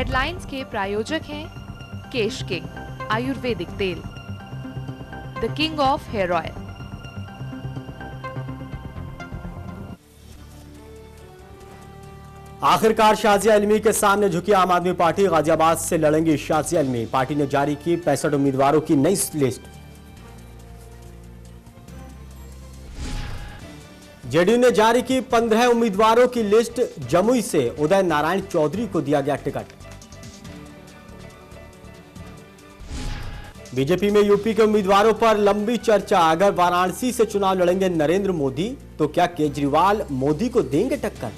Headlines के प्रायोजक हैं केश किंग आयुर्वेदिक तेल, the king of hair oil. आखिरकार शाजिया इल्मी के सामने झुकी आम आदमी पार्टी। गाजियाबाद से लड़ेंगी शाजिया इल्मी। पार्टी ने जारी की 65 उम्मीदवारों की नई लिस्ट। जेडीयू ने जारी की 15 उम्मीदवारों की लिस्ट। जमुई से उदय नारायण चौधरी को दिया गया टिकट। बीजेपी में यूपी के उम्मीदवारों पर लंबी चर्चा। अगर वाराणसी से चुनाव लड़ेंगे नरेंद्र मोदी तो क्या केजरीवाल मोदी को देंगे टक्कर?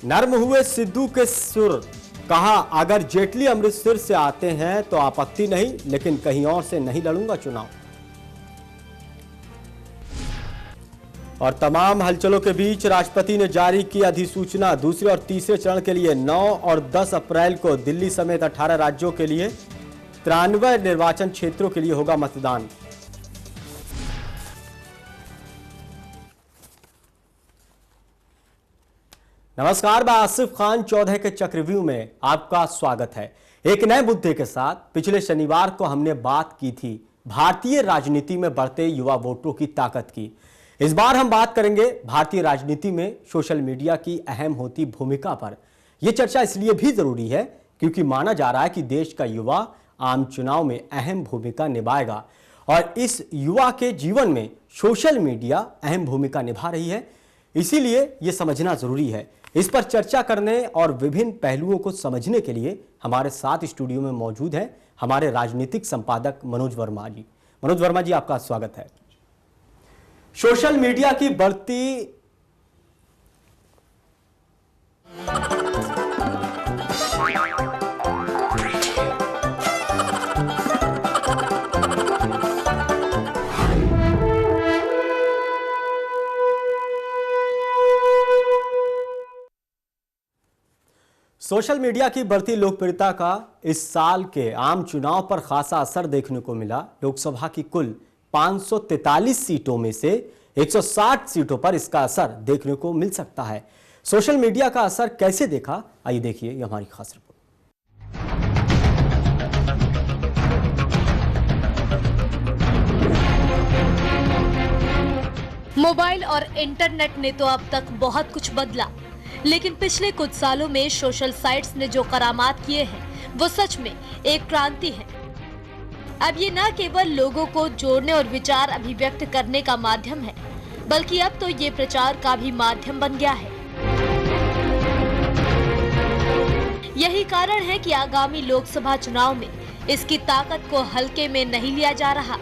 नर्म हुए सिद्धू के सुर। कहा, अगर जेटली अमृतसर से आते हैं तो आपत्ति नहीं, लेकिन कहीं और से नहीं लड़ूंगा चुनाव। और तमाम हलचलों के बीच राष्ट्रपति ने जारी की अधिसूचना। दूसरे और तीसरे चरण के लिए 9 और 10 अप्रैल को दिल्ली समेत 18 राज्यों के लिए 93 निर्वाचन क्षेत्रों के लिए होगा मतदान। नमस्कार, मैं आसिफ खान चौधरी के चक्रव्यूह में आपका स्वागत है। एक नए मुद्दे के साथ पिछले शनिवार को हमने बात की थी भारतीय राजनीति में बढ़ते युवा वोटरों की ताकत की। इस बार हम बात करेंगे भारतीय राजनीति में सोशल मीडिया की अहम होती भूमिका पर। यह चर्चा इसलिए भी जरूरी है क्योंकि माना जा रहा है कि देश का युवा आम चुनाव में अहम भूमिका निभाएगा और इस युवा के जीवन में सोशल मीडिया अहम भूमिका निभा रही है। इसीलिए यह समझना जरूरी है। इस पर चर्चा करने और विभिन्न पहलुओं को समझने के लिए हमारे साथ स्टूडियो में मौजूद हैं हमारे राजनीतिक संपादक मनोज वर्मा जी। मनोज वर्मा जी, आपका स्वागत है। सोशल मीडिया की बढ़ती सोशल मीडिया की बढ़ती लोकप्रियता का इस साल के आम चुनाव पर खासा असर देखने को मिला। लोकसभा की कुल 543 सीटों में से 160 सीटों पर इसका असर देखने को मिल सकता है। सोशल मीडिया का असर कैसे देखा, आइए देखिए ये हमारी खास रिपोर्ट। मोबाइल और इंटरनेट ने तो अब तक बहुत कुछ बदला, लेकिन पिछले कुछ सालों में सोशल साइट्स ने जो करामात किए हैं वो सच में एक क्रांति है। अब ये न केवल लोगों को जोड़ने और विचार अभिव्यक्त करने का माध्यम है, बल्कि अब तो ये प्रचार का भी माध्यम बन गया है। यही कारण है कि आगामी लोकसभा चुनाव में इसकी ताकत को हल्के में नहीं लिया जा रहा।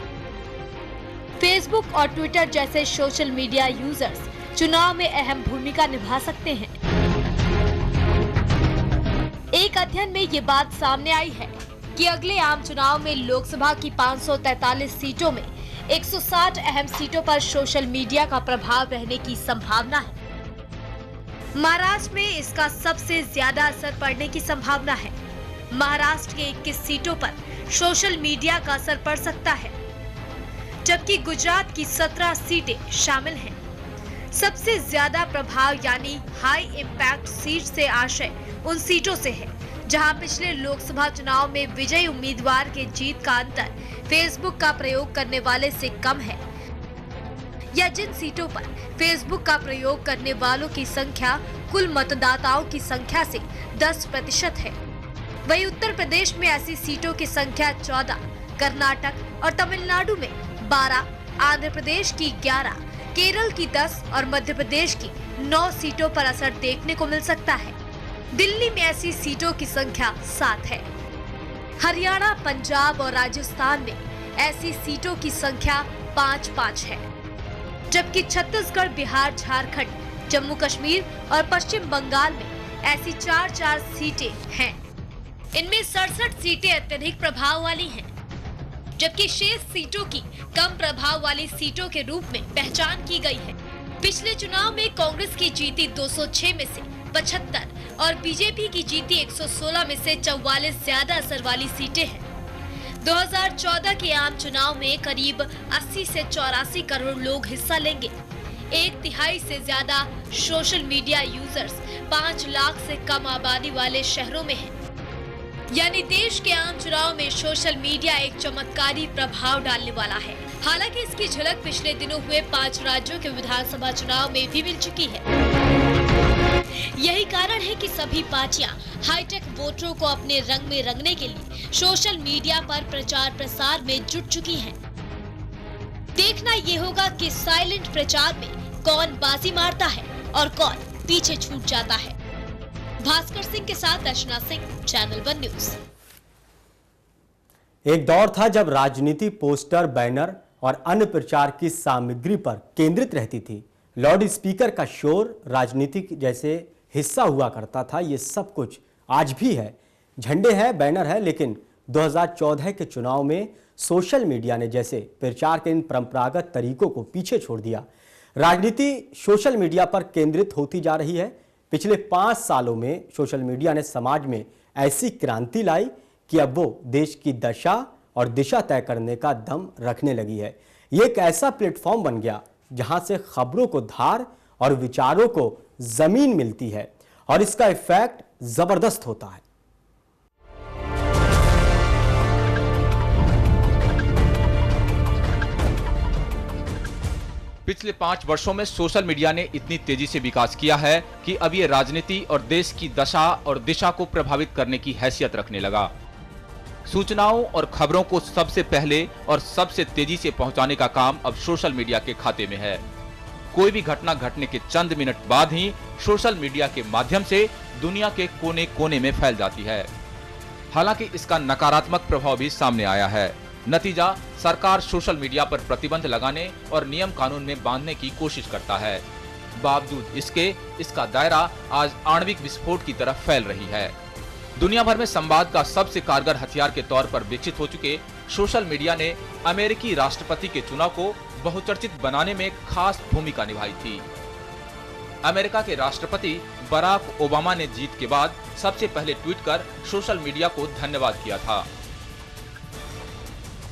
फेसबुक और ट्विटर जैसे सोशल मीडिया यूजर्स चुनाव में अहम भूमिका निभा सकते हैं। एक अध्ययन में ये बात सामने आई है कि अगले आम चुनाव में लोकसभा की 543 सीटों में 160 अहम सीटों पर सोशल मीडिया का प्रभाव रहने की संभावना है। महाराष्ट्र में इसका सबसे ज्यादा असर पड़ने की संभावना है। महाराष्ट्र के 21 सीटों पर सोशल मीडिया का असर पड़ सकता है, जबकि गुजरात की 17 सीटें शामिल हैं। सबसे ज्यादा प्रभाव यानी हाई इम्पैक्ट सीट से आशय उन सीटों से है जहां पिछले लोकसभा चुनाव में विजयी उम्मीदवार के जीत का अंतर फेसबुक का प्रयोग करने वाले से कम है, या जिन सीटों पर फेसबुक का प्रयोग करने वालों की संख्या कुल मतदाताओं की संख्या से 10% है। वहीं उत्तर प्रदेश में ऐसी सीटों की संख्या 14, कर्नाटक और तमिलनाडु में 12, आंध्र प्रदेश की 11, केरल की 10 और मध्य प्रदेश की 9 सीटों पर असर देखने को मिल सकता है। दिल्ली में ऐसी सीटों की संख्या 7 है। हरियाणा, पंजाब और राजस्थान में ऐसी सीटों की संख्या 5-5 है, जबकि छत्तीसगढ़, बिहार, झारखंड, जम्मू कश्मीर और पश्चिम बंगाल में ऐसी 4-4 सीटें हैं। इनमें 67 सीटें अत्यधिक प्रभाव वाली हैं, जबकि शेष सीटों की कम प्रभाव वाली सीटों के रूप में पहचान की गई है। पिछले चुनाव में कांग्रेस की जीती 206 में से 75 और बीजेपी की जीती 116 में से 44 ज्यादा असर वाली सीटें हैं। 2014 के आम चुनाव में करीब 80 से 84 करोड़ लोग हिस्सा लेंगे। एक तिहाई से ज्यादा सोशल मीडिया यूजर्स 5 लाख से कम आबादी वाले शहरों में हैं। यानी देश के आम चुनाव में सोशल मीडिया एक चमत्कारी प्रभाव डालने वाला है। हालांकि इसकी झलक पिछले दिनों हुए 5 राज्यों के विधानसभा चुनाव में भी मिल चुकी है। यही कारण है कि सभी पार्टियां हाईटेक वोटरों को अपने रंग में रंगने के लिए सोशल मीडिया पर प्रचार प्रसार में जुट चुकी हैं। देखना ये होगा कि साइलेंट प्रचार में कौन बाजी मारता है और कौन पीछे छूट जाता है। भास्कर सिंह के साथ दर्शना सिंह, चैनल 1 न्यूज। एक दौर था जब राजनीति पोस्टर, बैनर और अन्य प्रचार की सामग्री पर केंद्रित रहती थी। लाउड स्पीकर का शोर राजनीति जैसे हिस्सा हुआ करता था। ये सब कुछ आज भी है। झंडे है, बैनर है, लेकिन 2014 के चुनाव में सोशल मीडिया ने जैसे प्रचार के इन परंपरागत तरीकों को पीछे छोड़ दिया। राजनीति सोशल मीडिया पर केंद्रित होती जा रही है। पिछले 5 सालों में सोशल मीडिया ने समाज में ऐसी क्रांति लाई कि अब वो देश की दशा और दिशा तय करने का दम रखने लगी है। ये एक ऐसा प्लेटफॉर्म बन गया जहां से खबरों को धार और विचारों को जमीन मिलती है और इसका इफेक्ट जबरदस्त होता है। पिछले 5 वर्षों में सोशल मीडिया ने इतनी तेजी से विकास किया है कि अब ये राजनीति और देश की दशा और दिशा को प्रभावित करने की हैसियत रखने लगा। सूचनाओं और खबरों को सबसे पहले और सबसे तेजी से पहुंचाने का काम अब सोशल मीडिया के खाते में है। कोई भी घटना घटने के चंद मिनट बाद ही सोशल मीडिया के माध्यम से दुनिया के कोने कोने में फैल जाती है। हालांकि इसका नकारात्मक प्रभाव भी सामने आया है। नतीजा, सरकार सोशल मीडिया पर प्रतिबंध लगाने और नियम कानून में बांधने की कोशिश करता है। बावजूद इसके इसका दायरा आज आणविक विस्फोट की तरफ फैल रही है। दुनिया भर में संवाद का सबसे कारगर हथियार के तौर पर विकसित हो चुके सोशल मीडिया ने अमेरिकी राष्ट्रपति के चुनाव को बहुचर्चित बनाने में खास भूमिका निभाई थी। अमेरिका के राष्ट्रपति बराक ओबामा ने जीत के बाद सबसे पहले ट्वीट कर सोशल मीडिया को धन्यवाद किया था।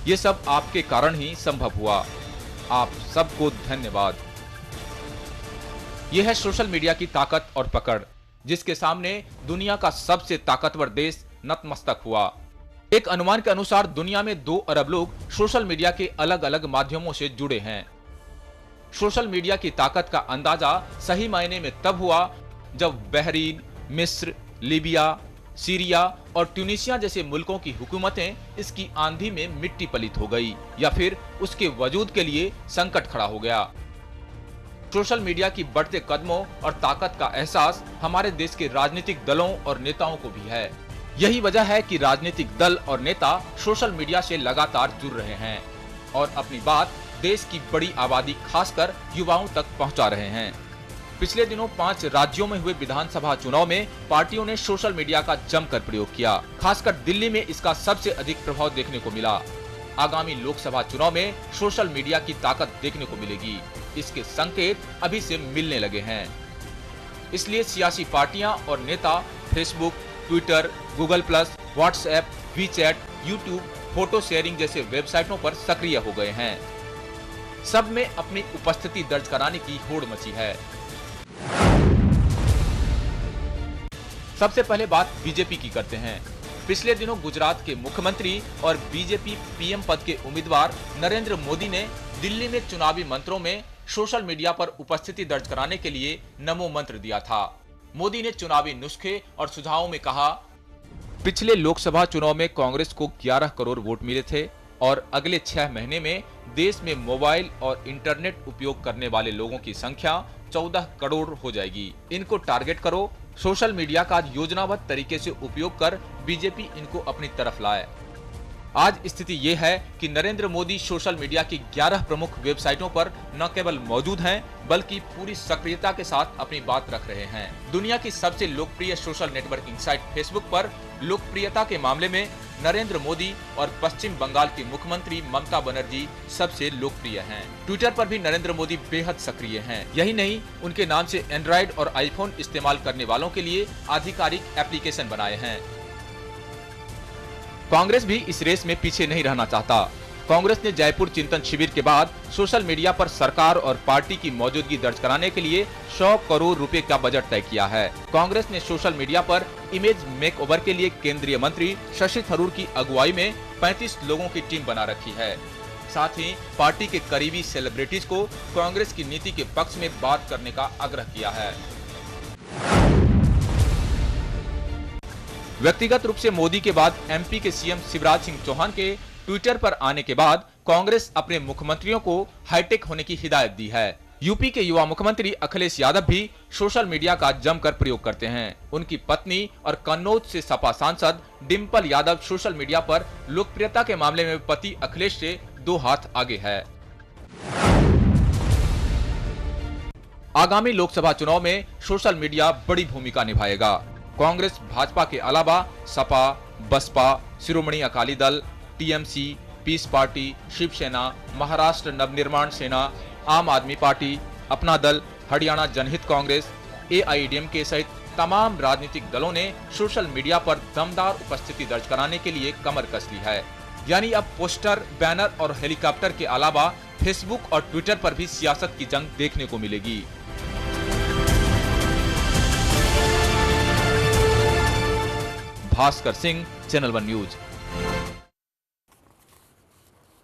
ये सब आपके कारण ही संभव हुआ। आप सबको धन्यवाद। यह है सोशल मीडिया की ताकत और पकड़, जिसके सामने दुनिया का सबसे ताकतवर देश नतमस्तक हुआ। एक अनुमान के अनुसार दुनिया में 2 अरब लोग सोशल मीडिया के अलग अलग माध्यमों से जुड़े हैं। सोशल मीडिया की ताकत का अंदाजा सही मायने में तब हुआ जब बहरीन, मिस्र, लीबिया, सीरिया और ट्यूनीशिया जैसे मुल्कों की हुकूमतें इसकी आंधी में मिट्टी पलीत हो गई या फिर उसके वजूद के लिए संकट खड़ा हो गया। सोशल मीडिया की बढ़ते कदमों और ताकत का एहसास हमारे देश के राजनीतिक दलों और नेताओं को भी है। यही वजह है कि राजनीतिक दल और नेता सोशल मीडिया से लगातार जुड़ रहे हैं और अपनी बात देश की बड़ी आबादी खासकर युवाओं तक पहुंचा रहे हैं। पिछले दिनों 5 राज्यों में हुए विधानसभा चुनाव में पार्टियों ने सोशल मीडिया का जमकर प्रयोग किया। खासकर दिल्ली में इसका सबसे अधिक प्रभाव देखने को मिला। आगामी लोकसभा चुनाव में सोशल मीडिया की ताकत देखने को मिलेगी। इसके संकेत अभी से मिलने लगे हैं। इसलिए सियासी पार्टियां और नेता Facebook, Twitter, Google plus, WhatsApp, WeChat, YouTube, photo sharing जैसे वेबसाइटों पर सक्रिय हो गए हैं। सब में अपनी उपस्थिति दर्ज कराने की होड़ मची है। सबसे पहले बात बीजेपी की करते हैं। पिछले दिनों गुजरात के मुख्यमंत्री और बीजेपी पीएम पद के उम्मीदवार नरेंद्र मोदी ने दिल्ली में चुनावी मंत्रों में सोशल मीडिया पर उपस्थिति दर्ज कराने के लिए नमो मंत्र दिया था। मोदी ने चुनावी नुस्खे और सुझावों में कहा, पिछले लोकसभा चुनाव में कांग्रेस को 11 करोड़ वोट मिले थे और अगले 6 महीने में देश में मोबाइल और इंटरनेट उपयोग करने वाले लोगों की संख्या 14 करोड़ हो जाएगी। इनको टारगेट करो। सोशल मीडिया का योजनाबद्ध तरीके से उपयोग कर बीजेपी इनको अपनी तरफ लाए। आज स्थिति ये है कि नरेंद्र मोदी सोशल मीडिया की 11 प्रमुख वेबसाइटों पर न केवल मौजूद हैं, बल्कि पूरी सक्रियता के साथ अपनी बात रख रहे हैं। दुनिया की सबसे लोकप्रिय सोशल नेटवर्किंग साइट फेसबुक पर लोकप्रियता के मामले में नरेंद्र मोदी और पश्चिम बंगाल की मुख्यमंत्री ममता बनर्जी सबसे लोकप्रिय हैं। ट्विटर पर भी नरेंद्र मोदी बेहद सक्रिय हैं। यही नहीं, उनके नाम से एंड्रॉइड और आईफोन इस्तेमाल करने वालों के लिए आधिकारिक एप्लीकेशन बनाए हैं। कांग्रेस भी इस रेस में पीछे नहीं रहना चाहता। कांग्रेस ने जयपुर चिंतन शिविर के बाद सोशल मीडिया पर सरकार और पार्टी की मौजूदगी दर्ज कराने के लिए 100 करोड़ रुपए का बजट तय किया है। कांग्रेस ने सोशल मीडिया पर इमेज मेकओवर के लिए केंद्रीय मंत्री शशि थरूर की अगुवाई में 35 लोगों की टीम बना रखी है। साथ ही पार्टी के करीबी सेलिब्रिटीज को कांग्रेस की नीति के पक्ष में बात करने का आग्रह किया है। व्यक्तिगत रूप से मोदी के बाद एमपी के सीएम शिवराज सिंह चौहान के ट्विटर पर आने के बाद कांग्रेस अपने मुख्यमंत्रियों को हाईटेक होने की हिदायत दी है। यूपी के युवा मुख्यमंत्री अखिलेश यादव भी सोशल मीडिया का जमकर प्रयोग करते हैं। उनकी पत्नी और कन्नौज से सपा सांसद डिंपल यादव सोशल मीडिया पर लोकप्रियता के मामले में पति अखिलेश से 2 हाथ आगे है। आगामी लोकसभा चुनाव में सोशल मीडिया बड़ी भूमिका निभाएगा। कांग्रेस भाजपा के अलावा Sapa, Baspa, Shiromani Akali Dal, TMC, Peace Party, Shiv Sena, Maharashtra Navnirman Sena, आम आदमी पार्टी, अपना दल, हरियाणा जनहित कांग्रेस, एआईएडीएमके सहित तमाम राजनीतिक दलों ने सोशल मीडिया पर दमदार उपस्थिति दर्ज कराने के लिए कमर कस ली है। यानी अब पोस्टर, बैनर और हेलीकॉप्टर के अलावा फेसबुक और ट्विटर पर भी सियासत की जंग देखने को मिलेगी। Bhaskar Singh, channel 1 news.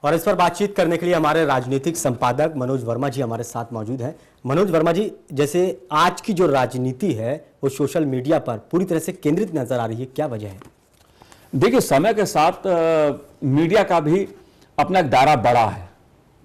और इस पर बातचीत करने के लिए हमारे राजनीतिक संपादक मनोज वर्मा जी हमारे साथ मौजूद हैं। मनोज वर्मा जी, जैसे आज की जो राजनीति है वो सोशल मीडिया पर पूरी तरह से केंद्रित नजर आ रही है, क्या वजह है? देखिए, समय के साथ मीडिया का भी अपना एक दायरा बढ़ा है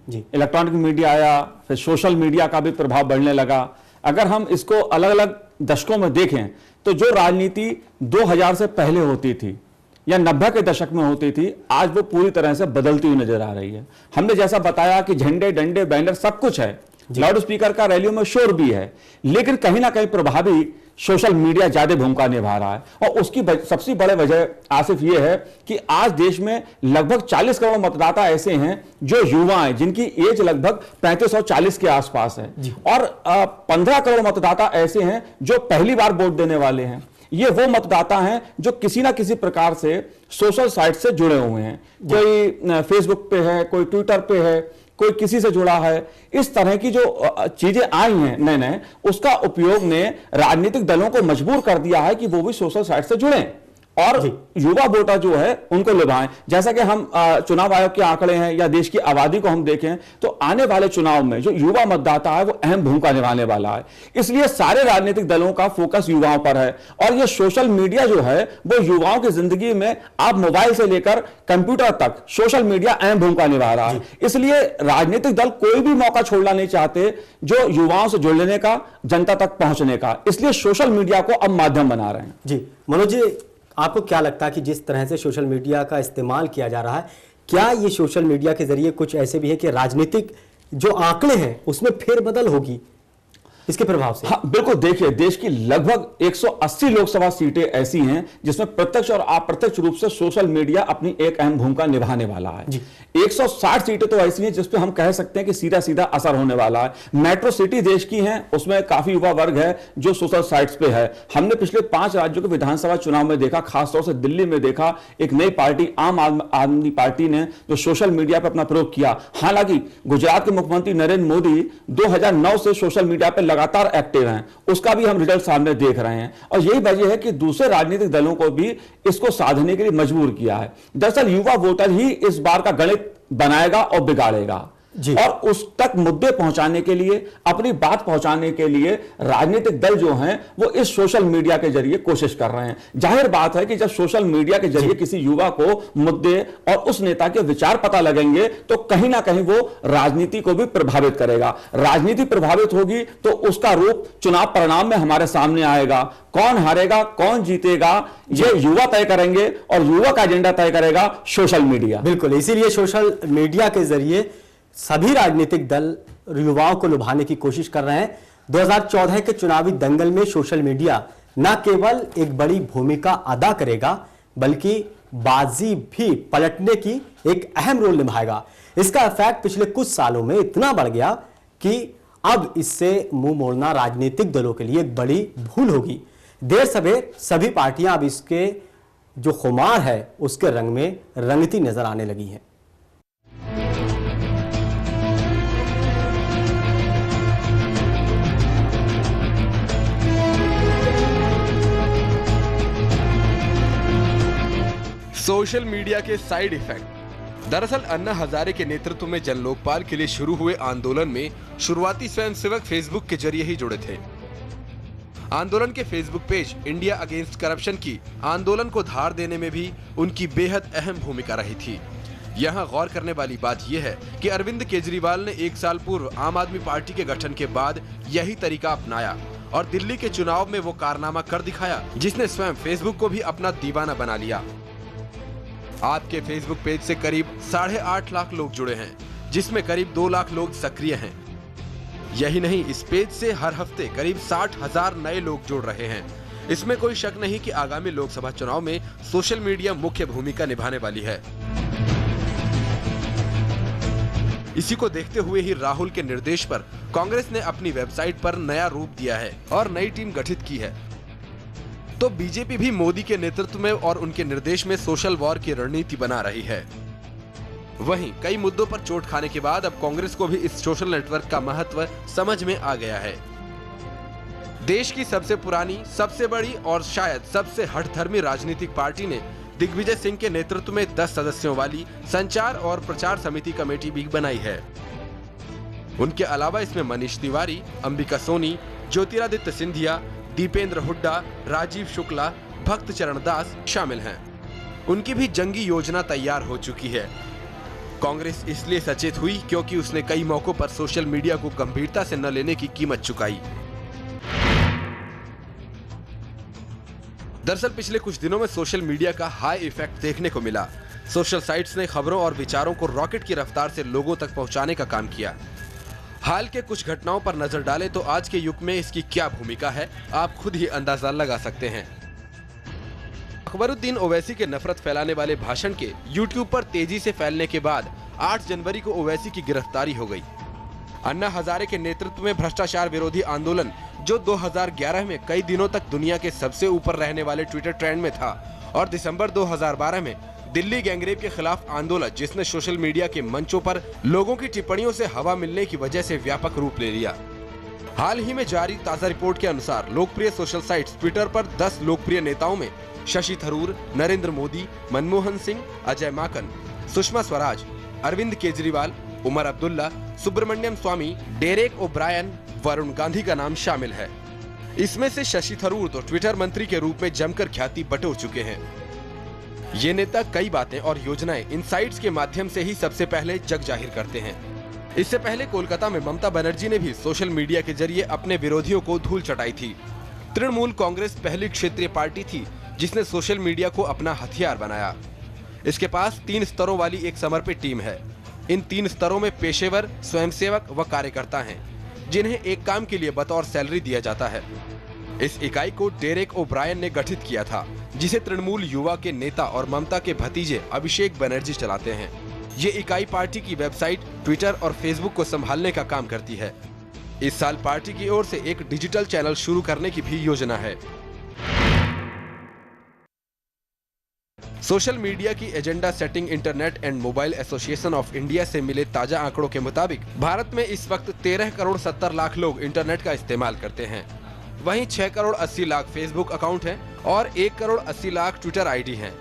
जी। इलेक्ट्रॉनिक मीडिया आया, फिर सोशल मीडिया का भी प्रभाव बढ़ने लगा। अगर हम इसको अलग अलग दशकों में देखें तो जो राजनीति 2000 से पहले होती थी या 90 के दशक में होती थी, आज वो पूरी तरह से बदलती हुई नजर आ रही है। हमने जैसा बताया कि झंडे, डंडे, बैनर सब कुछ है, लाउड स्पीकर का रैलियों में शोर भी है, लेकिन कहीं ना कहीं प्रभावी सोशल मीडिया ज्यादा भूमिका निभा रहा है। और उसकी सबसे बड़ी वजह आसिफ ये है कि आज देश में लगभग 40 करोड़ मतदाता ऐसे हैं जो युवा हैं, जिनकी एज लगभग 35 और 40 के आसपास है, और 15 करोड़ मतदाता ऐसे हैं जो पहली बार वोट देने वाले हैं। ये वो मतदाता हैं जो किसी ना किसी प्रकार से सोशल साइट से जुड़े हुए हैं, कोई फेसबुक पे है, कोई ट्विटर पे है, कोई किसी से जुड़ा है। इस तरह की जो चीजें आई हैं नए नए, उसका उपयोग ने राजनीतिक दलों को मजबूर कर दिया है कि वो भी सोशल साइट से जुड़ें और युवा वोटर जो है उनको लुभाएं। जैसा कि हम चुनाव आयोग के आंकड़े हैं या देश की आबादी को हम देखें तो आने वाले चुनाव में जो युवा मतदाता है वो अहम भूमिका निभाने वाला है। इसलिए सारे राजनीतिक दलों का फोकस युवाओं पर है, और ये सोशल मीडिया जो है वो युवाओं की जिंदगी में आप मोबाइल से लेकर कंप्यूटर तक सोशल मीडिया अहम भूमिका निभा रहा है। इसलिए राजनीतिक दल कोई भी मौका छोड़ना नहीं चाहते जो युवाओं से जुड़ने का, जनता तक पहुंचने का। इसलिए सोशल मीडिया को अब माध्यम बना रहे हैं। जी मनोज जी, आपको क्या लगता है कि जिस तरह से सोशल मीडिया का इस्तेमाल किया जा रहा है, क्या ये सोशल मीडिया के जरिए कुछ ऐसे भी है कि राजनीतिक जो आंकड़े हैं उसमें फेरबदल होगी इसके प्रभाव से? हाँ, बिल्कुल। देखिए, देश की लगभग 180 लोकसभा सीटें ऐसी हैं जिसमें प्रत्यक्ष और अप्रत्यक्ष रूप से सोशल मीडिया अपनी एक अहम भूमिका निभाने वाला है। 160 सीटें तो ऐसी हैं जिसपे हम कह सकते हैं कि सीधा सीधा असर होने वाला है। मेट्रो सिटी देश की हैं, उसमें काफी युवा वर्ग है जो सोशल साइट्स पे है। हमने पिछले 5 राज्यों के विधानसभा चुनाव में देखा, खासतौर से दिल्ली में देखा, एक नई पार्टी आम आदमी पार्टी ने जो सोशल मीडिया पर अपना प्रयोग किया। हालांकि गुजरात के मुख्यमंत्री नरेंद्र मोदी 2009 से सोशल मीडिया पर लगातार एक्टिव हैं, उसका भी हम रिजल्ट सामने देख रहे हैं। और यही वजह है कि दूसरे राजनीतिक दलों को भी इसको साधने के लिए मजबूर किया है। दरअसल युवा वोटर ही इस बार का गणित बनाएगा और बिगाड़ेगा, और उस तक मुद्दे पहुंचाने के लिए, अपनी बात पहुंचाने के लिए राजनीतिक दल जो हैं वो इस सोशल मीडिया के जरिए कोशिश कर रहे हैं। जाहिर बात है कि जब सोशल मीडिया के जरिए किसी युवा को मुद्दे और उस नेता के विचार पता लगेंगे तो कहीं ना कहीं वो राजनीति को भी प्रभावित करेगा। राजनीति प्रभावित होगी तो उसका रूप चुनाव परिणाम में हमारे सामने आएगा। कौन हारेगा, कौन जीतेगा, ये युवा तय करेंगे, और युवा का एजेंडा तय करेगा सोशल मीडिया। बिल्कुल, इसीलिए सोशल मीडिया के जरिए सभी राजनीतिक दल युवाओं को लुभाने की कोशिश कर रहे हैं। 2014 के चुनावी दंगल में सोशल मीडिया न केवल एक बड़ी भूमिका अदा करेगा बल्कि बाजी भी पलटने की एक अहम रोल निभाएगा। इसका इफेक्ट पिछले कुछ सालों में इतना बढ़ गया कि अब इससे मुंह मोड़ना राजनीतिक दलों के लिए एक बड़ी भूल होगी। देर सवेर सभी पार्टियां अब इसके जो खुमार है उसके रंग में रंगती नजर आने लगी हैं। सोशल मीडिया के साइड इफेक्ट। दरअसल अन्ना हजारे के नेतृत्व में जन लोकपाल के लिए शुरू हुए आंदोलन में शुरुआती स्वयंसेवक फेसबुक के जरिए ही जुड़े थे। आंदोलन के Facebook page India against corruption की आंदोलन को धार देने में भी उनकी बेहद अहम भूमिका रही थी। यहाँ गौर करने वाली बात यह है कि अरविंद केजरीवाल ने 1 साल पूर्व आम आदमी पार्टी के गठन के बाद यही तरीका अपनाया और दिल्ली के चुनाव में वो कारनामा कर दिखाया, जिसने स्वयं फेसबुक को भी अपना दीवाना बना लिया। आपके फेसबुक पेज से करीब 8.5 लाख लोग जुड़े हैं, जिसमें करीब 2 लाख लोग सक्रिय हैं। यही नहीं, इस पेज से हर हफ्ते करीब 60,000 नए लोग जुड़ रहे हैं। इसमें कोई शक नहीं कि आगामी लोकसभा चुनाव में सोशल मीडिया मुख्य भूमिका निभाने वाली है। इसी को देखते हुए ही राहुल के निर्देश पर कांग्रेस ने अपनी वेबसाइट पर नया रूप दिया है और नई टीम गठित की है। तो बीजेपी भी मोदी के नेतृत्व में और उनके निर्देश में सोशल वॉर की रणनीति बना रही है। वहीं कई मुद्दों पर चोट खाने के बाद अब कांग्रेस को भी इस सोशल नेटवर्क का महत्व समझ में आ गया है। देश की सबसे पुरानी, सबसे बड़ी और शायद सबसे हठधर्मी राजनीतिक पार्टी ने दिग्विजय सिंह के नेतृत्व में 10 सदस्यों वाली संचार और प्रचार समिति कमेटी भी बनाई है। उनके अलावा इसमें मनीष तिवारी, अंबिका सोनी, ज्योतिरादित्य सिंधिया, दीपेंद्र हुड्डा, राजीव शुक्ला, भक्त चरण दास शामिल हैं। उनकी भी जंगी योजना तैयार हो चुकी है। कांग्रेस इसलिए सचेत हुई क्योंकि उसने कई मौकों पर सोशल मीडिया को गंभीरता से न लेने की कीमत चुकाई। दरअसल पिछले कुछ दिनों में सोशल मीडिया का हाई इफेक्ट देखने को मिला। सोशल साइट्स ने खबरों और विचारों को रॉकेट की रफ्तार से लोगों तक पहुंचाने का काम किया। हाल के कुछ घटनाओं पर नजर डालें तो आज के युग में इसकी क्या भूमिका है, आप खुद ही अंदाजा लगा सकते हैं। अकबरुद्दीन ओवैसी के नफरत फैलाने वाले भाषण के YouTube पर तेजी से फैलने के बाद 8 जनवरी को ओवैसी की गिरफ्तारी हो गई। अन्ना हजारे के नेतृत्व में भ्रष्टाचार विरोधी आंदोलन, जो 2011 में कई दिनों तक दुनिया के सबसे ऊपर रहने वाले ट्विटर ट्रेंड में था, और दिसंबर 2012 में दिल्ली गैंगरेप के खिलाफ आंदोलन, जिसने सोशल मीडिया के मंचों पर लोगों की टिप्पणियों से हवा मिलने की वजह से व्यापक रूप ले लिया। हाल ही में जारी ताजा रिपोर्ट के अनुसार लोकप्रिय सोशल साइट्स ट्विटर पर 10 लोकप्रिय नेताओं में शशि थरूर, नरेंद्र मोदी, मनमोहन सिंह, अजय माकन, सुषमा स्वराज, अरविंद केजरीवाल, उमर अब्दुल्ला, सुब्रमण्यम स्वामी, डेरेक ओब्रायन, वरुण गांधी का नाम शामिल है। इसमें से शशि थरूर तो ट्विटर मंत्री के रूप में जमकर ख्याति बटोर चुके हैं। ये नेता कई बातें और योजनाएं इन साइट्स के माध्यम से ही सबसे पहले जग जाहिर करते हैं। इससे पहले कोलकाता में ममता बनर्जी ने भी सोशल मीडिया के जरिए अपने विरोधियों को धूल चटाई थी। तृणमूल कांग्रेस पहली क्षेत्रीय पार्टी थी जिसने सोशल मीडिया को अपना हथियार बनाया। इसके पास 3 स्तरों वाली एक समर्पित टीम है। इन 3 स्तरों में पेशेवर, स्वयंसेवक व कार्यकर्ता हैं, जिन्हें एक काम के लिए बतौर सैलरी दिया जाता है। इस इकाई को डेरेक ओब्रायन ने गठित किया था, जिसे तृणमूल युवा के नेता और ममता के भतीजे अभिषेक बनर्जी चलाते हैं। ये इकाई पार्टी की वेबसाइट, ट्विटर और फेसबुक को संभालने का काम करती है। इस साल पार्टी की ओर से एक डिजिटल चैनल शुरू करने की भी योजना है। सोशल मीडिया की agenda setting internet and mobile association of India से मिले ताजा आंकड़ों के मुताबिक भारत में इस वक्त 13 करोड़ 70 लाख लोग इंटरनेट का इस्तेमाल करते हैं। वहीं 6 करोड़ 80 लाख फेसबुक अकाउंट हैं और 1 करोड़ 80 लाख ट्विटर आईडी हैं।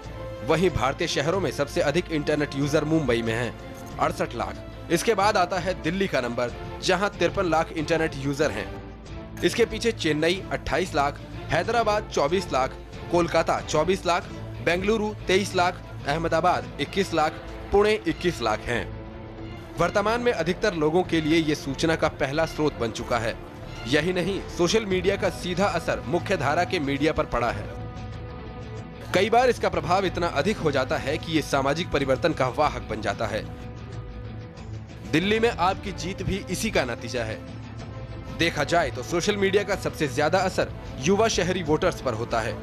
वहीं भारतीय शहरों में सबसे अधिक इंटरनेट यूजर मुंबई में हैं, 68 लाख। इसके बाद आता है दिल्ली का नंबर, जहां 53 लाख इंटरनेट यूजर हैं। इसके पीछे चेन्नई 28 लाख, हैदराबाद 24 लाख, कोलकाता 24 लाख, बेंगलुरु 23 लाख, अहमदाबाद 21 लाख, पुणे 21 लाख हैं। वर्तमान में अधिकतर लोगों के लिए ये सूचना का पहला स्रोत बन चुका है। यही नहीं, सोशल मीडिया का सीधा असर मुख्य धारा के मीडिया पर पड़ा है। कई बार इसका प्रभाव इतना अधिक हो जाता है कि ये सामाजिक परिवर्तन का वाहक बन जाता है। दिल्ली में आपकी जीत भी इसी का नतीजा है। देखा जाए तो सोशल मीडिया का सबसे ज्यादा असर युवा शहरी वोटर्स पर होता है।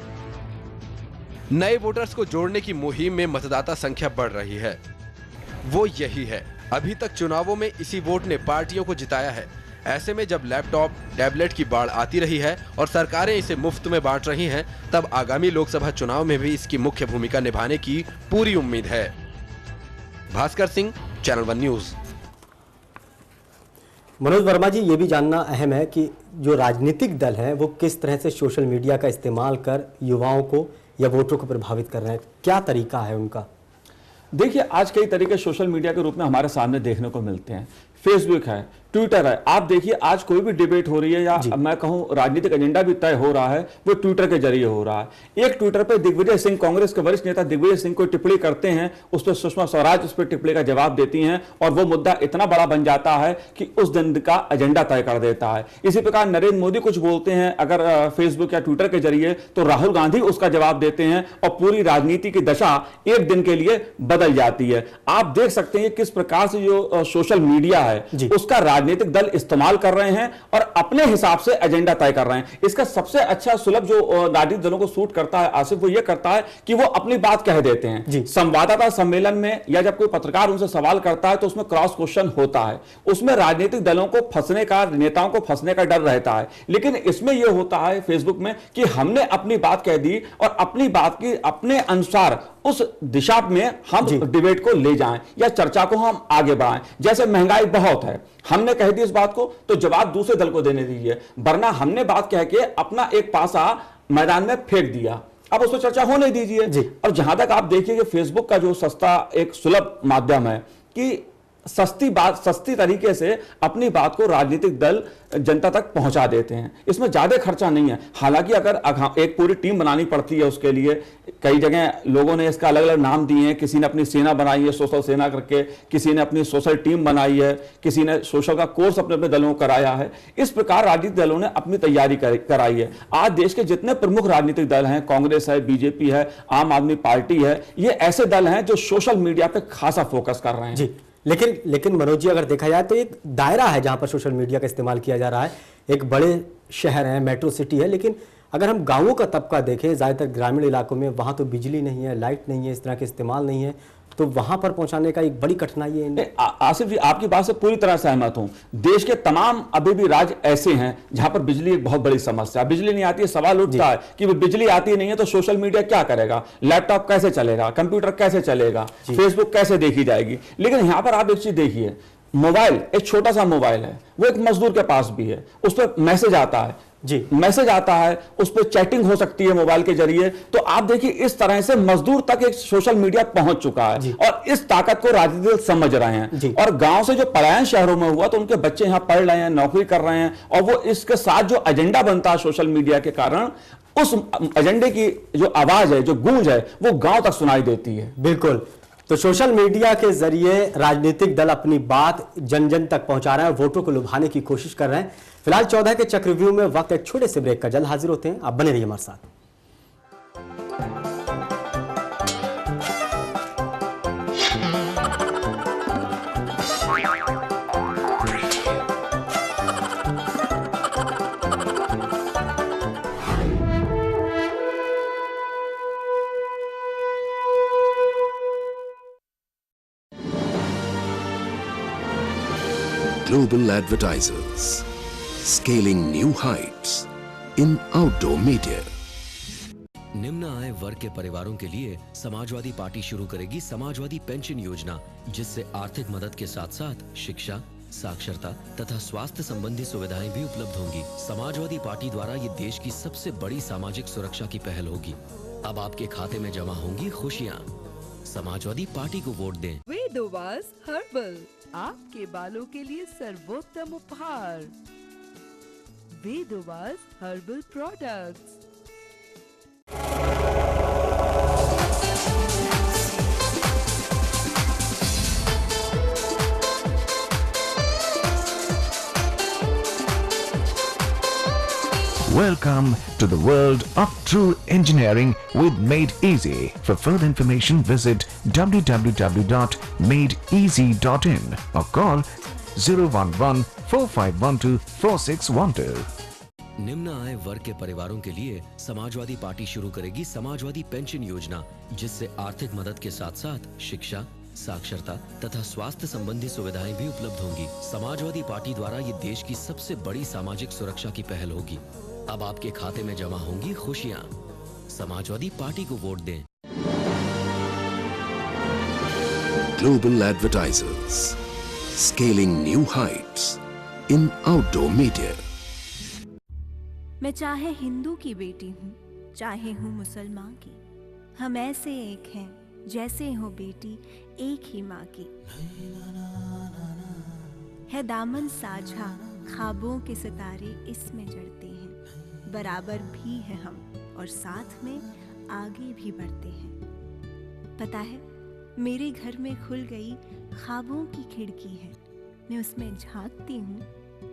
नए वोटर्स को जोड़ने की मुहिम में मतदाता संख्या बढ़ रही है। वो यही है, अभी तक चुनावों में इसी वोट ने पार्टियों को जिताया है। ऐसे में जब लैपटॉप, टैबलेट की बाढ़ आती रही है और सरकारें इसे मुफ्त में बांट रही हैं, तब आगामी लोकसभा चुनाव में भी इसकी मुख्य भूमिका निभाने की पूरी उम्मीद है। Bhaskar Singh, channel 1 news. मनोज वर्मा जी, ये भी जानना अहम है कि जो राजनीतिक दल हैं वो किस तरह से सोशल मीडिया का इस्तेमाल कर युवाओं को या वोटों को प्रभावित कर रहे हैं? क्या तरीका है उनका? देखिए, आज कई तरीके सोशल मीडिया के रूप में हमारे सामने देखने को मिलते हैं। फेसबुक है, ट्विटर है। आप देखिए, आज कोई भी डिबेट हो रही है या मैं कहूं राजनीतिक एजेंडा भी तय हो रहा है, वो ट्विटर के जरिए हो रहा है। एक ट्विटर पे दिग्विजय सिंह, कांग्रेस के वरिष्ठ नेता दिग्विजय सिंह कोई टिप्पणी करते हैं, उस पर सुषमा स्वराज उस पर टिप्पणी का जवाब देती हैं और वो मुद्दा इतना बड़ा बन जाता है कि उस दिन का एजेंडा तय कर देता है। इसी प्रकार नरेंद्र मोदी कुछ बोलते हैं अगर फेसबुक या ट्विटर के जरिए, तो राहुल गांधी उसका जवाब देते हैं और पूरी राजनीति की दशा एक दिन के लिए बदल जाती है। आप देख सकते हैं किस प्रकार से जो सोशल मीडिया है उसका राजनीतिक दल इस्तेमाल कर रहे हैं और अपने हिसाब से एजेंडा तय कर रहे हैं। इसका सबसे अच्छा सुलभ जो राजनीतिक दलों को सूट करता है आसिफ, वो ये करता है कि वो अपनी बात कह देते हैं। संवाददाता सम्मेलन में या जब कोई पत्रकार उनसे सवाल करता है तो उसमें क्रॉस क्वेश्चन होता है, उसमें राजनीतिक दलों को फंसने का, नेताओं को फंसने का डर रहता है। लेकिन इसमें यह होता है फेसबुक में कि हमने अपनी बात कह दी और अपनी बात की अपने अनुसार उस दिशा में हम डिबेट को ले जाएं या चर्चा को हम आगे बढ़ाएं। जैसे महंगाई बहुत है, हमने कह दी इस बात को, तो जवाब दूसरे दल को देने दीजिए, वरना हमने बात कह के अपना एक पासा मैदान में फेंक दिया, अब उस पर चर्चा होने दीजिए। और जहां तक आप देखिए कि फेसबुक का जो सस्ता एक सुलभ माध्यम है कि सस्ती तरीके से अपनी बात को राजनीतिक दल जनता तक पहुंचा देते हैं, इसमें ज्यादा खर्चा नहीं है। हालांकि अगर एक पूरी टीम बनानी पड़ती है उसके लिए, कई जगह लोगों ने इसका अलग अलग नाम दिए हैं, किसी ने अपनी सेना बनाई है सोशल सेना करके, किसी ने अपनी सोशल टीम बनाई है, किसी ने सोशल का कोर्स अपने अपने दलों को कराया है। इस प्रकार राजनीतिक दलों ने अपनी तैयारी कराई है। आज देश के जितने प्रमुख राजनीतिक दल हैं, कांग्रेस है, बीजेपी है, आम आदमी पार्टी है, ये ऐसे दल हैं जो सोशल मीडिया पे खासा फोकस कर रहे हैं। लेकिन मनोज जी, अगर देखा जाए तो एक दायरा है जहां पर सोशल मीडिया का इस्तेमाल किया जा रहा है। एक बड़े शहर है, मेट्रो सिटी है, लेकिन अगर हम गांवों का तबका देखें, ज़्यादातर ग्रामीण इलाकों में, वहां तो बिजली नहीं है, लाइट नहीं है, इस तरह के इस्तेमाल नहीं है, तो वहां पर पहुंचाने का एक बड़ी कठिनाई है। आसिफ जी, आपकी बात से पूरी तरह सहमत हूं। देश के तमाम अभी भी राज्य ऐसे हैं जहां पर बिजली एक बहुत बड़ी समस्या, बिजली नहीं आती है। सवाल उठता है कि बिजली आती नहीं है तो सोशल मीडिया क्या करेगा, लैपटॉप कैसे चलेगा, कंप्यूटर कैसे चलेगा, फेसबुक कैसे देखी जाएगी। लेकिन यहां पर आप एक चीज देखिए, मोबाइल एक छोटा सा मोबाइल है, वो एक मजदूर के पास भी है, उस पर मैसेज आता है, मैसेज आता है, उस पर चैटिंग हो सकती है मोबाइल के जरिए। तो आप देखिए इस तरह से मजदूर तक एक सोशल मीडिया पहुंच चुका है और इस ताकत को राजनीतिक समझ रहे हैं। और गांव से जो पलायन शहरों में हुआ तो उनके बच्चे यहां पढ़ रहे हैं, नौकरी कर रहे हैं, और वो इसके साथ जो एजेंडा बनता है सोशल मीडिया के कारण, उस एजेंडे की जो आवाज है, जो गूंज है, वो गांव तक सुनाई देती है। बिल्कुल। तो सोशल मीडिया के जरिए राजनीतिक दल अपनी बात जन जन तक पहुंचा रहे हैं, वोटों को लुभाने की कोशिश कर रहे हैं। फिलहाल 14 के चक्रव्यूह में वक्त एक छोटे से ब्रेक का, जल्द हाजिर होते हैं, आप बने रहिए हमारे साथ। Global advertisers scaling new heights in outdoor media. निम्न आय वर्ग के परिवारों के लिए समाजवादी पार्टी शुरू करेगी समाजवादी पेंशन योजना, जिससे आर्थिक मदद के साथ साथ शिक्षा, साक्षरता तथा स्वास्थ्य संबंधी सुविधाएं भी उपलब्ध होंगी। समाजवादी पार्टी द्वारा ये देश की सबसे बड़ी सामाजिक सुरक्षा की पहल होगी। अब आपके खाते में जमा होंगी खुशियाँ। समाजवादी पार्टी को वोट दें। वेदोवास हर्बल, आपके बालों के लिए सर्वोत्तम उपहार। वेदोवास herbal products. Welcome to the world of true engineering with Made Easy. For further information, visit www.madeeasy.in or call 011-4512-4612. निम्न आय वर्ग के परिवारों के लिए समाजवादी पार्टी शुरू करेगी समाजवादी पेंशन योजना, जिससे आर्थिक मदद के साथ साथ शिक्षा, साक्षरता तथा स्वास्थ्य संबंधी सुविधाएं भी उपलब्ध होंगी। समाजवादी पार्टी द्वारा ये देश की सबसे बड़ी सामाजिक सुरक्षा की पहल होगी। अब आपके खाते में जमा होंगी खुशियाँ। समाजवादी पार्टी को वोट दें। Global advertisers scaling new heights in outdoor media. मैं चाहे हिंदू की बेटी हूँ, चाहे हूँ मुसलमान की, हम ऐसे एक हैं जैसे हो बेटी एक ही माँ की। है दामन साझा, ख्वाबों के सितारे इसमें जड़ते हैं। बराबर भी है हम और साथ में आगे भी बढ़ते हैं। पता है, मेरे घर में खुल गई ख्वाबों की खिड़की है। मैं उसमें झांकती हूँ,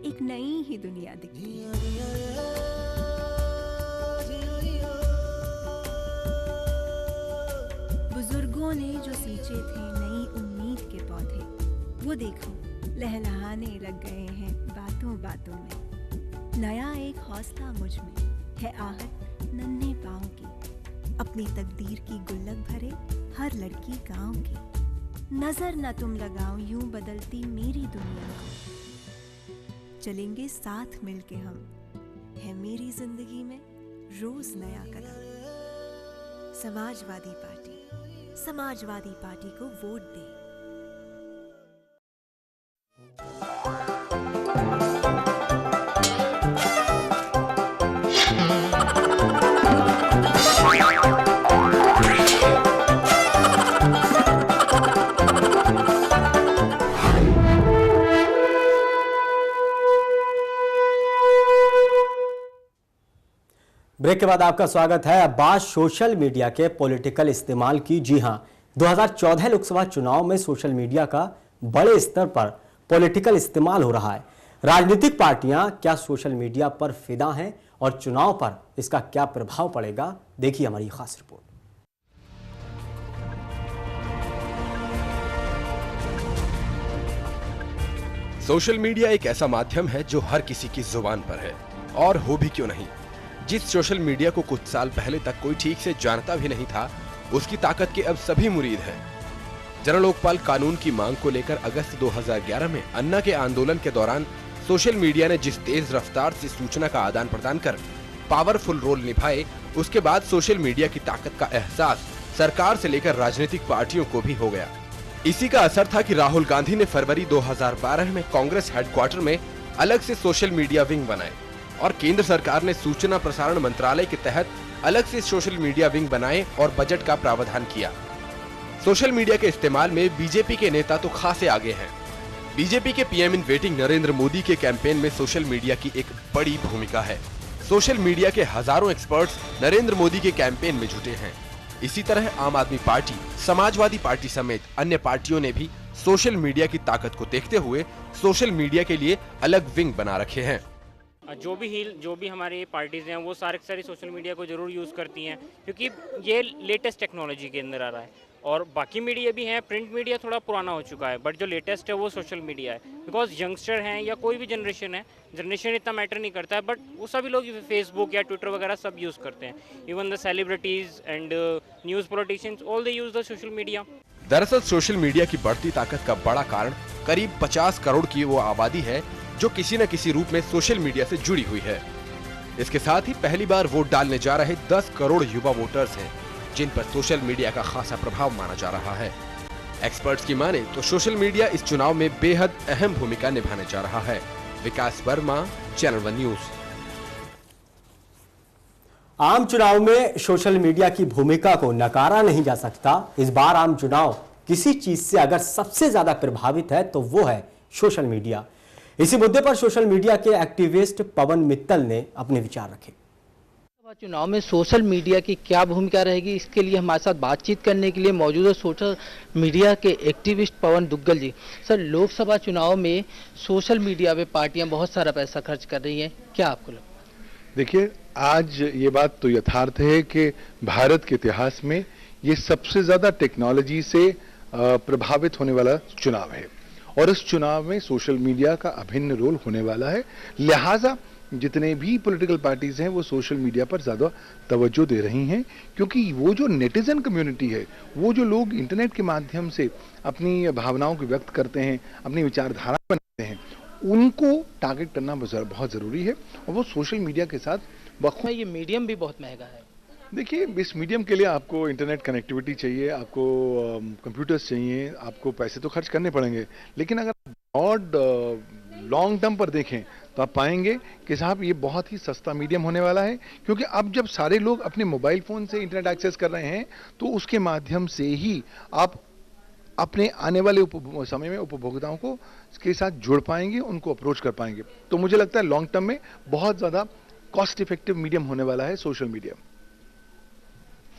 एक नई ही दुनिया दिखती है। बुजुर्गों ने जो सींचे थे नई उम्मीद के पौधे, वो देखो लहलहाने लग गए हैं बातों बातों में। नया एक हौसला मुझ में है, आहट नन्हे पाँव की। अपनी तकदीर की गुल्लक भरे हर लड़की गांव की। नजर न तुम लगाओ यूं बदलती मेरी दुनिया को। चलेंगे साथ मिलके हम, है मेरी जिंदगी में रोज नया कदम। समाजवादी पार्टी, समाजवादी पार्टी को वोट दें। ब्रेक के बाद आपका स्वागत है। अब बात सोशल मीडिया के पॉलिटिकल इस्तेमाल की। जी हां, 2014 लोकसभा चुनाव में सोशल मीडिया का बड़े स्तर पर पॉलिटिकल इस्तेमाल हो रहा है। राजनीतिक पार्टियां क्या सोशल मीडिया पर फिदा हैं और चुनाव पर इसका क्या प्रभाव पड़ेगा, देखिए हमारी खास रिपोर्ट। सोशल मीडिया एक ऐसा माध्यम है जो हर किसी की जुबान पर है, और हो भी क्यों नहीं। जिस सोशल मीडिया को कुछ साल पहले तक कोई ठीक से जानता भी नहीं था, उसकी ताकत के अब सभी मुरीद हैं। जन लोकपाल कानून की मांग को लेकर अगस्त 2011 में अन्ना के आंदोलन के दौरान सोशल मीडिया ने जिस तेज रफ्तार से सूचना का आदान प्रदान कर पावरफुल रोल निभाए, उसके बाद सोशल मीडिया की ताकत का एहसास सरकार से लेकर राजनीतिक पार्टियों को भी हो गया। इसी का असर था कि राहुल गांधी ने फरवरी 2012 में कांग्रेस हेडक्वार्टर में अलग से सोशल मीडिया विंग बनाए और केंद्र सरकार ने सूचना प्रसारण मंत्रालय के तहत अलग से सोशल मीडिया विंग बनाए और बजट का प्रावधान किया। सोशल मीडिया के इस्तेमाल में बीजेपी के नेता तो खासे आगे हैं। बीजेपी के PM in waiting Narendra Modi के कैंपेन में सोशल मीडिया की एक बड़ी भूमिका है। सोशल मीडिया के हजारों एक्सपर्ट्स नरेंद्र मोदी के कैंपेन में जुटे हैं। इसी तरह आम आदमी पार्टी, समाजवादी पार्टी समेत अन्य पार्टियों ने भी सोशल मीडिया की ताकत को देखते हुए सोशल मीडिया के लिए अलग विंग बना रखे हैं। जो भी हमारी पार्टीज़ हैं वो सारी सोशल मीडिया को ज़रूर यूज़ करती हैं, क्योंकि ये लेटेस्ट टेक्नोलॉजी के अंदर आ रहा है। और बाकी मीडिया भी हैं, प्रिंट मीडिया थोड़ा पुराना हो चुका है, बट जो लेटेस्ट है वो सोशल मीडिया है। बिकॉज यंगस्टर हैं या कोई भी जनरेशन इतना मैटर नहीं करता है, बट वो सभी लोग फेसबुक या ट्विटर वगैरह सब यूज़ करते हैं। Even the celebrities and news politicians all they use the social media. दरअसल सोशल मीडिया की बढ़ती ताकत का बड़ा कारण करीब 50 करोड़ की वो आबादी है जो किसी न किसी रूप में सोशल मीडिया से जुड़ी हुई है। इसके साथ ही पहली बार वोट डालने जा रहे 10 करोड़ युवा वोटर्स हैं, जिन पर सोशल मीडिया का खासा प्रभाव माना जा रहा है। एक्सपर्ट्स की माने तो सोशल मीडिया इस चुनाव में बेहद अहम भूमिका निभाने जा रहा है। विकास वर्मा, चैनल वन न्यूज। आम चुनाव में सोशल मीडिया की भूमिका को नकारा नहीं जा सकता। इस बार आम चुनाव किसी चीज से अगर सबसे ज्यादा प्रभावित है तो वो है सोशल मीडिया। इसी मुद्दे पर सोशल मीडिया के एक्टिविस्ट पवन मित्तल ने अपने विचार रखे। चुनाव में सोशल मीडिया की क्या भूमिका रहेगी, इसके लिए हमारे साथ बातचीत करने के लिए मौजूद है सोशल मीडिया के एक्टिविस्ट पवन दुग्गल जी। सर, लोकसभा चुनाव में सोशल मीडिया पे पार्टियां बहुत सारा पैसा खर्च कर रही हैं, क्या आपको लगता है? देखिए, आज ये बात तो यथार्थ है कि भारत के इतिहास में ये सबसे ज्यादा टेक्नोलॉजी से प्रभावित होने वाला चुनाव है और इस चुनाव में सोशल मीडिया का अभिन्न रोल होने वाला है। लिहाजा जितने भी पॉलिटिकल पार्टीज हैं वो सोशल मीडिया पर ज्यादा तवज्जो दे रही हैं, क्योंकि वो जो नेटिजन कम्युनिटी है, वो जो लोग इंटरनेट के माध्यम से अपनी भावनाओं को व्यक्त करते हैं, अपनी विचारधारा बनाते हैं, उनको टारगेट करना बहुत जरूरी है और वो सोशल मीडिया के साथ बखूबी। ये मीडियम भी बहुत महंगा है। देखिए, इस मीडियम के लिए आपको इंटरनेट कनेक्टिविटी चाहिए, आपको कंप्यूटर्स चाहिए, आपको पैसे तो खर्च करने पड़ेंगे, लेकिन अगर ब्रॉड लॉन्ग टर्म पर देखें तो आप पाएंगे कि साहब ये बहुत ही सस्ता मीडियम होने वाला है, क्योंकि अब जब सारे लोग अपने मोबाइल फ़ोन से इंटरनेट एक्सेस कर रहे हैं तो उसके माध्यम से ही आप अपने आने वाले समय में उपभोक्ताओं को के साथ जुड़ पाएंगे, उनको अप्रोच कर पाएंगे। तो मुझे लगता है लॉन्ग टर्म में बहुत ज़्यादा कॉस्ट इफेक्टिव मीडियम होने वाला है सोशल मीडिया।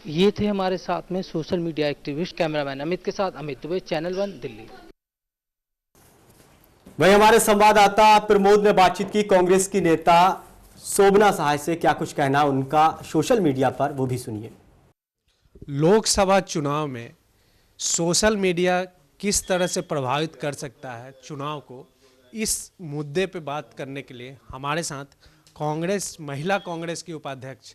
ये थे हमारे साथ में social media activist cameraman Amit के साथ अमित दुबे, चैनल 1 दिल्ली। वहीं हमारे संवाददाता प्रमोद ने बातचीत की कांग्रेस की नेता शोभना सहाय से। क्या कुछ कहना उनका सोशल मीडिया पर, वो भी सुनिए। लोकसभा चुनाव में सोशल मीडिया किस तरह से प्रभावित कर सकता है चुनाव को, इस मुद्दे पे बात करने के लिए हमारे साथ महिला कांग्रेस की उपाध्यक्ष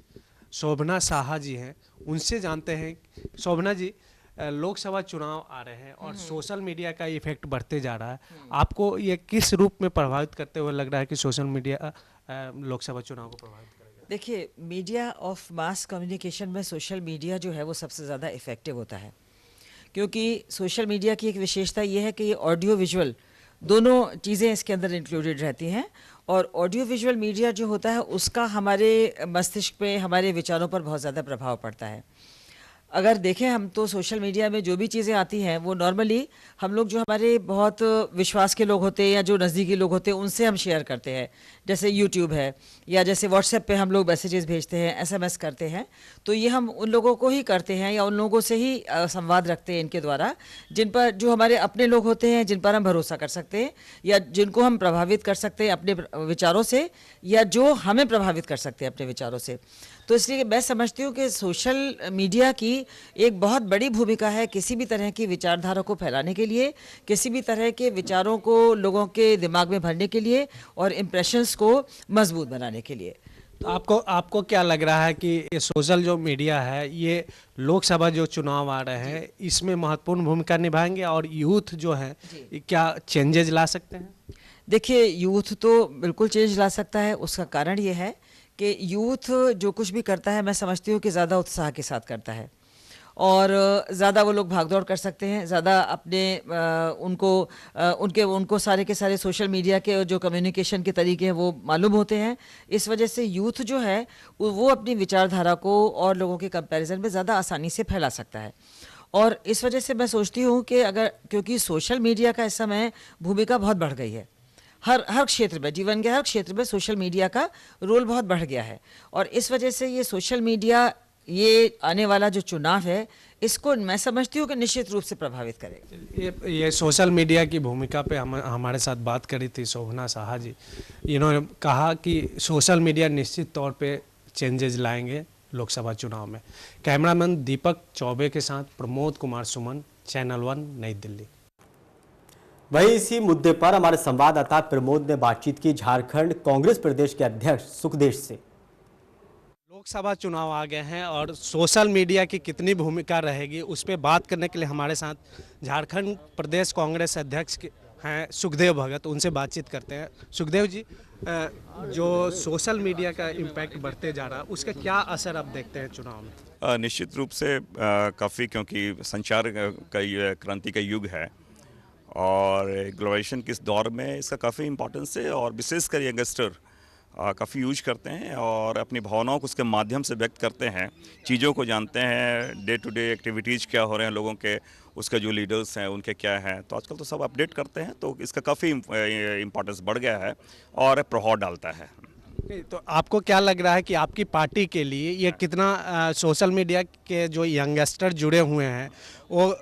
शोभना साहा जी हैं। उनसे जानते हैं। शोभना जी, लोकसभा चुनाव आ रहे हैं और सोशल मीडिया का इफेक्ट बढ़ते जा रहा है, आपको ये किस रूप में प्रभावित करते हुए लग रहा है कि सोशल मीडिया लोकसभा चुनाव को प्रभावित करेगा? देखिए, मीडिया ऑफ मास कम्युनिकेशन में सोशल मीडिया जो है वो सबसे ज़्यादा इफ़ेक्टिव होता है, क्योंकि सोशल मीडिया की एक विशेषता ये है कि ये ऑडियो विजुअल दोनों चीज़ें इसके अंदर इंक्लूडेड रहती हैं। और ऑडियो विजुअल मीडिया जो होता है उसका हमारे मस्तिष्क पे, हमारे विचारों पर बहुत ज़्यादा प्रभाव पड़ता है। अगर देखें हम तो सोशल मीडिया में जो भी चीज़ें आती हैं वो नॉर्मली हम लोग जो हमारे बहुत विश्वास के लोग होते हैं या जो नज़दीकी लोग होते हैं उनसे हम शेयर करते हैं, जैसे यूट्यूब है या जैसे व्हाट्सएप पे हम लोग मैसेजेस भेजते हैं, एसएमएस करते हैं, तो ये हम उन लोगों को ही करते हैं या उन लोगों से ही संवाद रखते हैं इनके द्वारा, जिन पर जो हमारे अपने लोग होते हैं, जिन पर हम भरोसा कर सकते हैं या जिनको हम प्रभावित कर सकते हैं अपने विचारों से, या जो हमें प्रभावित कर सकते हैं अपने विचारों से। तो इसलिए मैं समझती हूँ कि सोशल मीडिया की एक बहुत बड़ी भूमिका है किसी भी तरह की विचारधारा को फैलाने के लिए, किसी भी तरह के विचारों को लोगों के दिमाग में भरने के लिए और इम्प्रेशंस को मजबूत बनाने के लिए। तो आपको क्या लग रहा है कि ये सोशल जो मीडिया है ये लोकसभा जो चुनाव आ रहे हैं इसमें महत्वपूर्ण भूमिका निभाएंगे और यूथ जो है क्या चेंजेस ला सकते हैं? देखिए, यूथ तो बिल्कुल चेंज ला सकता है। उसका कारण ये है कि यूथ जो कुछ भी करता है मैं समझती हूँ कि ज़्यादा उत्साह के साथ करता है और ज़्यादा वो लोग भागदौड़ कर सकते हैं, ज़्यादा अपने उनको सारे के सारे सोशल मीडिया के जो कम्युनिकेशन के तरीके हैं वो मालूम होते हैं। इस वजह से यूथ जो है वो अपनी विचारधारा को और लोगों के कंपैरिजन में ज़्यादा आसानी से फैला सकता है। और इस वजह से मैं सोचती हूँ कि क्योंकि सोशल मीडिया का इस समय भूमिका बहुत बढ़ गई है, हर क्षेत्र में, जीवन के हर क्षेत्र में सोशल मीडिया का रोल बहुत बढ़ गया है और इस वजह से ये सोशल मीडिया ये आने वाला जो चुनाव है इसको मैं समझती हूँ कि निश्चित रूप से प्रभावित करेगा। ये सोशल मीडिया की भूमिका पे हमारे साथ बात करी थी शोभना साहा जी। इन्होंने कहा कि सोशल मीडिया निश्चित तौर पे चेंजेस लाएंगे लोकसभा चुनाव में। कैमरामैन दीपक चौबे के साथ प्रमोद कुमार सुमन, चैनल 1 नई दिल्ली। वहीं इसी मुद्दे पर हमारे संवाददाता प्रमोद ने बातचीत की झारखंड कांग्रेस प्रदेश के अध्यक्ष सुखदेव से। लोकसभा चुनाव आ गए हैं और सोशल मीडिया की कितनी भूमिका रहेगी उस पर बात करने के लिए हमारे साथ झारखंड प्रदेश कांग्रेस अध्यक्ष हैं सुखदेव भगत। उनसे बातचीत करते हैं। सुखदेव जी, जो सोशल मीडिया का इम्पैक्ट बढ़ते जा रहा है उसका क्या असर आप देखते हैं चुनाव में? निश्चित रूप से काफ़ी, क्योंकि संचार का क्रांति का युग है और ग्लोबलाइजेशन के इस दौर में इसका काफ़ी इम्पोर्टेंस है और विशेषकर यंगस्टर काफ़ी यूज करते हैं और अपनी भावनाओं को उसके माध्यम से व्यक्त करते हैं, चीज़ों को जानते हैं, डे टू डे एक्टिविटीज़ क्या हो रहे हैं लोगों के, उसके जो लीडर्स हैं उनके क्या हैं, तो आजकल तो सब अपडेट करते हैं, तो इसका काफ़ी इम्पोर्टेंस बढ़ गया है और प्रभाव डालता है। तो आपको क्या लग रहा है कि आपकी पार्टी के लिए ये कितना सोशल मीडिया के जो यंगस्टर जुड़े हुए हैं वो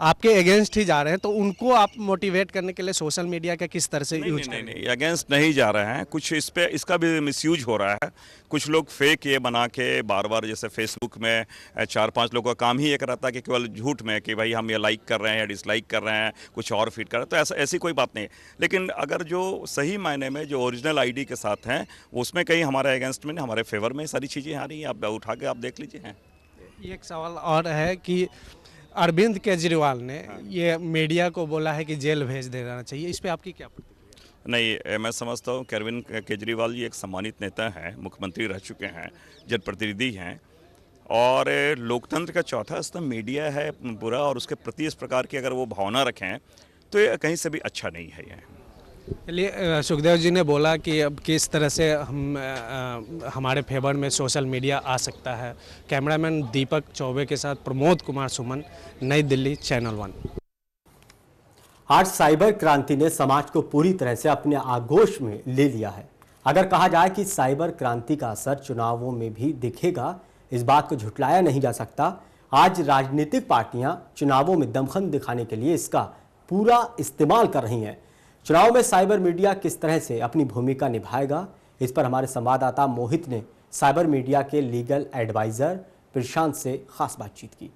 आपके अगेंस्ट ही जा रहे हैं, तो उनको आप मोटिवेट करने के लिए सोशल मीडिया का किस तरह से यूज करें? नहीं, अगेंस्ट नहीं जा रहे हैं। कुछ इसका भी मिसयूज हो रहा है। कुछ लोग फेक ये बना के बार बार, जैसे फेसबुक में 4-5 लोगों का काम ही एक रहता है कि केवल झूठ में कि भाई हम ये लाइक कर रहे हैं या डिसलाइक कर रहे हैं, कुछ और फीड कर रहे हैं, तो ऐसी कोई बात नहीं। लेकिन अगर जो सही मायने में जो ओरिजिनल आईडी के साथ हैं उसमें कहीं हमारे अगेंस्ट में, हमारे फेवर में सारी चीज़ें आ रही हैं, आप उठा के आप देख लीजिए। एक सवाल और है कि अरविंद केजरीवाल ने ये मीडिया को बोला है कि जेल भेज देना चाहिए, इस पे आपकी क्या प्रतिक्रिया? नहीं, मैं समझता हूँ कि अरविंद केजरीवाल जी एक सम्मानित नेता हैं, मुख्यमंत्री रह चुके हैं, जनप्रतिनिधि हैं और लोकतंत्र का चौथा स्तंभ मीडिया है पूरा, और उसके प्रति इस प्रकार की अगर वो भावना रखें तो ये कहीं से भी अच्छा नहीं है। ये चलिए, सुखदेव जी ने बोला कि अब किस तरह से हमारे फेवर में सोशल मीडिया आ सकता है। कैमरामैन दीपक चौबे के साथ प्रमोद कुमार सुमन, नई दिल्ली, चैनल 1। आज साइबर क्रांति ने समाज को पूरी तरह से अपने आगोश में ले लिया है। अगर कहा जाए कि साइबर क्रांति का असर चुनावों में भी दिखेगा, इस बात को झुटलाया नहीं जा सकता। आज राजनीतिक पार्टियां चुनावों में दमखम दिखाने के लिए इसका पूरा इस्तेमाल कर रही हैं। चुनाव में साइबर मीडिया किस तरह से अपनी भूमिका निभाएगा, इस पर हमारे संवाददाता मोहित ने साइबर मीडिया के लीगल एडवाइजर प्रशांत से खास बातचीत की।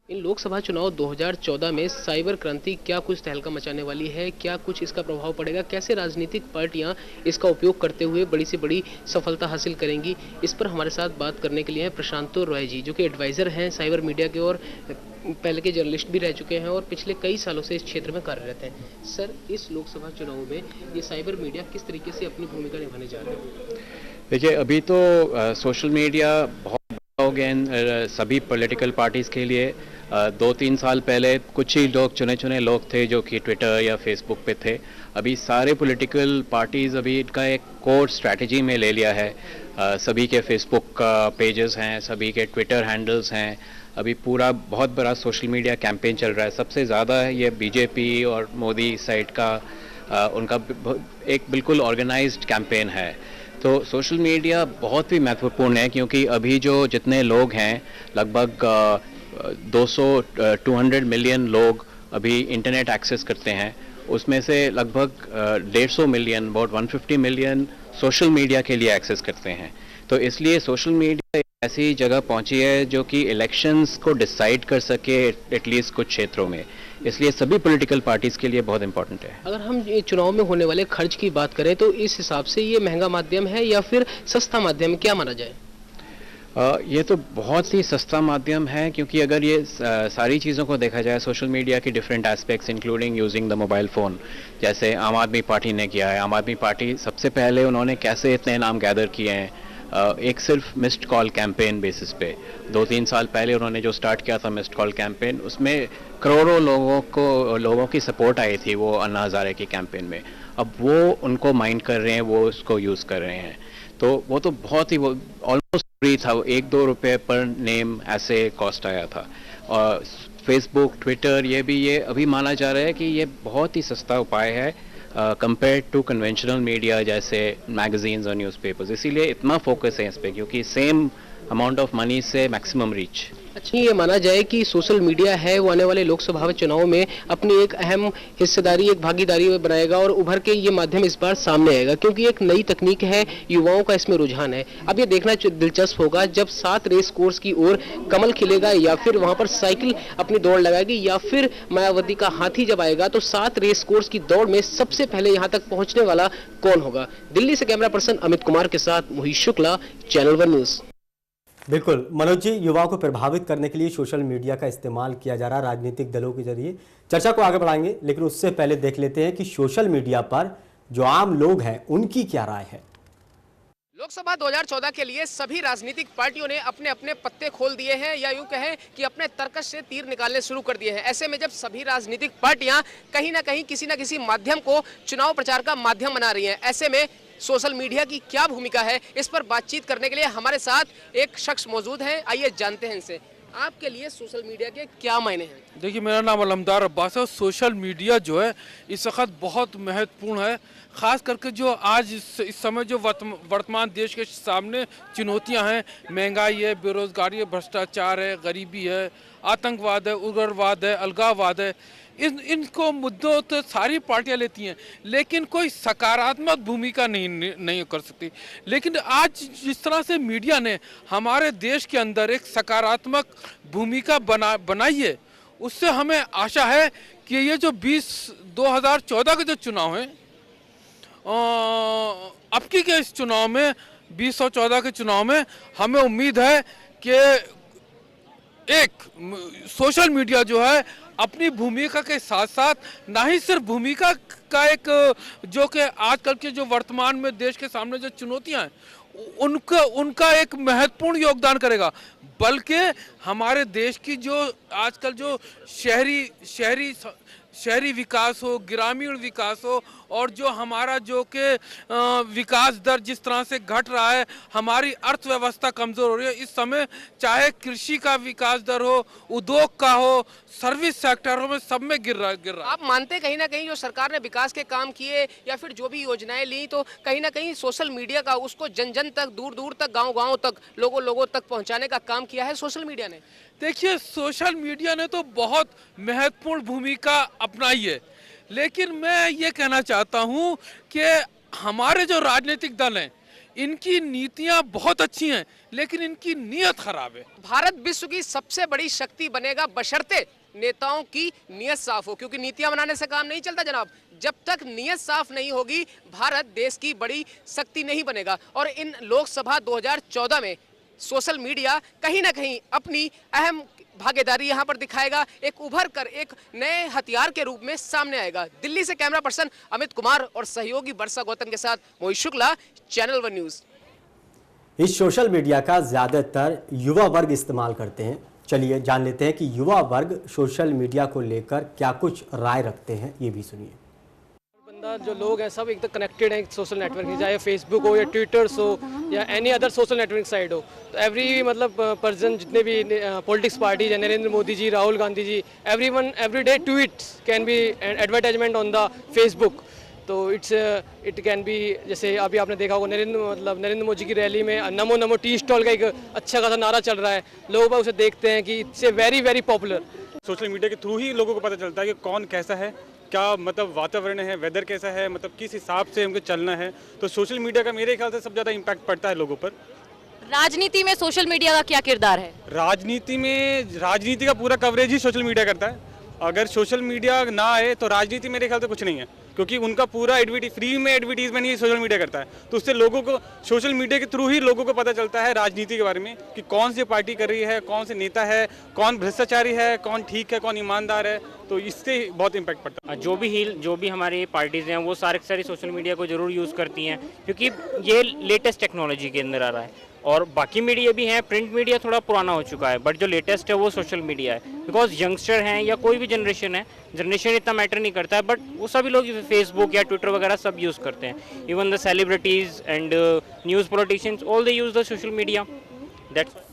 इन लोकसभा चुनाव 2014 में साइबर क्रांति क्या कुछ तहलका मचाने वाली है, क्या कुछ इसका प्रभाव पड़ेगा, कैसे राजनीतिक पार्टियां इसका उपयोग करते हुए बड़ी से बड़ी सफलता हासिल करेंगी, इस पर हमारे साथ बात करने के लिए हैं प्रशांत रॉय जी, जो कि एडवाइज़र हैं साइबर मीडिया के और पहले के जर्नलिस्ट भी रह चुके हैं और पिछले कई सालों से इस क्षेत्र में कार्यरत हैं। सर, इस लोकसभा चुनाव में ये साइबर मीडिया किस तरीके से अपनी भूमिका निभाने जा रहे हैं? देखिए, अभी तो सोशल मीडिया बहुत बड़ा हो गया सभी पॉलिटिकल पार्टीज़ के लिए। 2-3 साल पहले कुछ ही लोग चुने लोग थे जो कि ट्विटर या फेसबुक पे थे। अभी सारे पॉलिटिकल पार्टीज़ अभी इनका एक कोर स्ट्रैटेजी में ले लिया है। सभी के फेसबुक पेजेस हैं, सभी के ट्विटर हैंडल्स हैं। अभी पूरा बहुत बड़ा सोशल मीडिया कैंपेन चल रहा है। सबसे ज़्यादा ये बीजेपी और मोदी साइड का उनका एक बिल्कुल ऑर्गेनाइज्ड कैंपेन है। तो सोशल मीडिया बहुत ही महत्वपूर्ण है, क्योंकि अभी जो जितने लोग हैं, लगभग 200 मिलियन लोग अभी इंटरनेट एक्सेस करते हैं। उसमें से लगभग 150 million, about 150 million social media के लिए एक्सेस करते हैं। तो इसलिए सोशल मीडिया ऐसी जगह पहुंची है जो कि इलेक्शंस को डिसाइड कर सके एटलीस्ट कुछ क्षेत्रों में। इसलिए सभी पॉलिटिकल पार्टीज़ के लिए बहुत इंपॉर्टेंट है। अगर हम ये चुनाव में होने वाले खर्च की बात करें तो इस हिसाब से ये महंगा माध्यम है या फिर सस्ता माध्यम, क्या माना जाए? ये तो बहुत ही सस्ता माध्यम है, क्योंकि अगर ये सारी चीज़ों को देखा जाए, सोशल मीडिया की different aspects including using the mobile phone, जैसे आम आदमी पार्टी ने किया है। आम आदमी पार्टी सबसे पहले उन्होंने कैसे इतने नाम गैदर किए हैं, एक सिर्फ मिस्ड कॉल कैंपेन बेसिस पे 2-3 साल पहले उन्होंने जो स्टार्ट किया था मिस्ड कॉल कैंपेन, उसमें करोड़ों लोगों की सपोर्ट आई थी वो अन्ना हज़ारे की कैंपेन में। अब वो उनको माइंड कर रहे हैं, वो उसको यूज़ कर रहे हैं। तो वो तो बहुत ही, वो ऑलमोस्ट फ्री था, 1-2 रुपये पर नेम ऐसे कॉस्ट आया था। और फेसबुक, ट्विटर, ये अभी माना जा रहा है कि ये बहुत ही सस्ता उपाय है कंपेयर टू कन्वेंशनल मीडिया जैसे मैगजीन्स और न्यूज़पेपर्स। इसीलिए इतना फोकस है इस पर, क्योंकि सेम अमाउंट ऑफ मनी से मैक्सिमम रीच। अच्छा, ये माना जाए कि सोशल मीडिया है वो आने वाले लोकसभा चुनाव में अपनी एक अहम हिस्सेदारी, एक भागीदारी बनाएगा और उभर के ये माध्यम इस बार सामने आएगा, क्योंकि एक नई तकनीक है, युवाओं का इसमें रुझान है। अब ये देखना दिलचस्प होगा जब 7 रेस कोर्स की ओर कमल खिलेगा, या फिर वहां पर साइकिल अपनी दौड़ लगाएगी, या फिर मायावती का हाथी जब आएगा तो 7 रेस कोर्स की दौड़ में सबसे पहले यहाँ तक पहुंचने वाला कौन होगा। दिल्ली से कैमरा पर्सन अमित कुमार के साथ मोहित शुक्ला, चैनल 1 न्यूज। बिल्कुल मनोज जी, युवाओं को प्रभावित करने के लिए सोशल मीडिया का इस्तेमाल किया जा रहा है राजनीतिक दलों के जरिए। चर्चा को आगे बढ़ाएंगे, लेकिन उससे पहले देख लेते हैं कि सोशल मीडिया पर जो आम लोग हैं उनकी क्या राय है। लोकसभा 2014 के लिए सभी राजनीतिक पार्टियों ने अपने अपने पत्ते खोल दिए हैं, या यूं कहें कि अपने तर्कश से तीर निकालने शुरू कर दिए हैं। ऐसे में जब सभी राजनीतिक पार्टियां कहीं ना कहीं किसी न किसी माध्यम को चुनाव प्रचार का माध्यम बना रही हैं, ऐसे में सोशल मीडिया की क्या भूमिका है, इस पर बातचीत करने के लिए हमारे साथ एक शख्स मौजूद है। आइए जानते हैं इनसे, आपके लिए सोशल मीडिया के क्या मायने हैं? देखिए, मेरा नाम अलमदार अब्बास है। सोशल मीडिया जो है इस वक्त बहुत महत्वपूर्ण है, ख़ास करके जो आज इस समय जो वर्तमान देश के सामने चुनौतियां हैं, महंगाई है, बेरोजगारी है, भ्रष्टाचार है, गरीबी है, आतंकवाद है, उग्रवाद है, अलगाववाद है, इनको मुद्दों तो सारी पार्टियां लेती हैं, लेकिन कोई सकारात्मक भूमिका नहीं कर सकती। लेकिन आज जिस तरह से मीडिया ने हमारे देश के अंदर एक सकारात्मक भूमिका बनाई है, उससे हमें आशा है कि ये जो 2014 के जो चुनाव हैं, अब की के इस चुनाव में 2014 के चुनाव में हमें उम्मीद है कि एक सोशल मीडिया जो है अपनी भूमिका के साथ साथ ना ही सिर्फ भूमिका का एक जो कि आजकल के जो वर्तमान में देश के सामने जो चुनौतियां हैं उनका एक महत्वपूर्ण योगदान करेगा, बल्कि हमारे देश की जो आजकल जो शहरी विकास हो, ग्रामीण विकास हो, और जो हमारा जो कि विकास दर जिस तरह से घट रहा है, हमारी अर्थव्यवस्था कमज़ोर हो रही है इस समय, चाहे कृषि का विकास दर हो, उद्योग का हो, सर्विस सेक्टरों में सब में गिर रहा। आप मानते हैं कहीं ना कहीं जो सरकार ने विकास के काम किए या फिर जो भी योजनाएं ली, तो कहीं ना कहीं सोशल मीडिया का उसको जन जन तक, दूर दूर तक, गांव गांव तक, लोगों तक पहुंचाने का काम किया है सोशल मीडिया ने? देखिए, सोशल मीडिया ने तो बहुत महत्वपूर्ण भूमिका अपनाई है, लेकिन मैं ये कहना चाहता हूँ कि हमारे जो राजनीतिक दल हैं, इनकी नीतियाँ बहुत अच्छी हैं, लेकिन इनकी नीयत खराब है। भारत विश्व की सबसे बड़ी शक्ति बनेगा बशर्ते नेताओं की नीयत साफ हो, क्योंकि नीतियां बनाने से काम नहीं चलता जनाब। जब तक नीयत साफ नहीं होगी, भारत देश की बड़ी शक्ति नहीं बनेगा। और इन लोकसभा 2014 में सोशल मीडिया कहीं ना कहीं अपनी अहम भागीदारी यहाँ पर दिखाएगा, एक उभर कर एक नए हथियार के रूप में सामने आएगा। दिल्ली से कैमरा पर्सन अमित कुमार और सहयोगी वर्षा गौतम के साथ मोहित शुक्ला, चैनल 1 न्यूज। इस सोशल मीडिया का ज्यादातर युवा वर्ग इस्तेमाल करते हैं। चलिए जान लेते हैं कि युवा वर्ग सोशल मीडिया को लेकर क्या कुछ राय रखते हैं, ये भी सुनिए। जो लोग हैं सब एकदम कनेक्टेड हैं सोशल नेटवर्क से, चाहे फेसबुक हो या ट्विटर्स हो या any other social network site हो। तो एवरी पर्सन, जितने भी पॉलिटिक्स पार्टी है, Narendra Modi ji, Rahul Gandhi ji, everyone every day tweets can be advertisement on the Facebook. तो इट कैन बी, जैसे अभी आपने देखा होगा नरेंद्र मोदी की रैली में नमो नमो टी स्टॉल का एक अच्छा खासा नारा चल रहा है, लोग उसे देखते हैं कि it's a very very popular. Social media के थ्रू ही लोगों को पता चलता है कि कौन कैसा है, क्या वातावरण है, वेदर कैसा है, किस हिसाब से हमको चलना है। तो सोशल मीडिया का मेरे ख्याल से सबसे ज़्यादा इम्पैक्ट पड़ता है लोगों पर। राजनीति में सोशल मीडिया का क्या किरदार है? राजनीति का पूरा कवरेज ही सोशल मीडिया करता है। अगर सोशल मीडिया ना आए तो राजनीति मेरे ख्याल से कुछ नहीं है, क्योंकि उनका पूरा फ्री में एडवर्टीजमेंट ही सोशल मीडिया करता है। तो उससे लोगों को सोशल मीडिया के थ्रू ही लोगों को पता चलता है राजनीति के बारे में, कि कौन सी पार्टी कर रही है, कौन से नेता है, कौन भ्रष्टाचारी है, कौन ठीक है, कौन ईमानदार है। तो इससे बहुत इम्पैक्ट पड़ता है। जो भी हमारी पार्टीज़ हैं वो सारी सोशल मीडिया को ज़रूर यूज़ करती हैं, क्योंकि ये लेटेस्ट टेक्नोलॉजी के अंदर आ रहा है। और बाकी मीडिया भी हैं, प्रिंट मीडिया थोड़ा पुराना हो चुका है, बट जो लेटेस्ट है वो सोशल मीडिया है। बिकॉज यंगस्टर हैं या कोई भी जनरेशन इतना मैटर नहीं करता है, बट वो सभी लोग फेसबुक या ट्विटर वगैरह सब यूज़ करते हैं। Even the celebrities and news politicians, all they use the social media. That's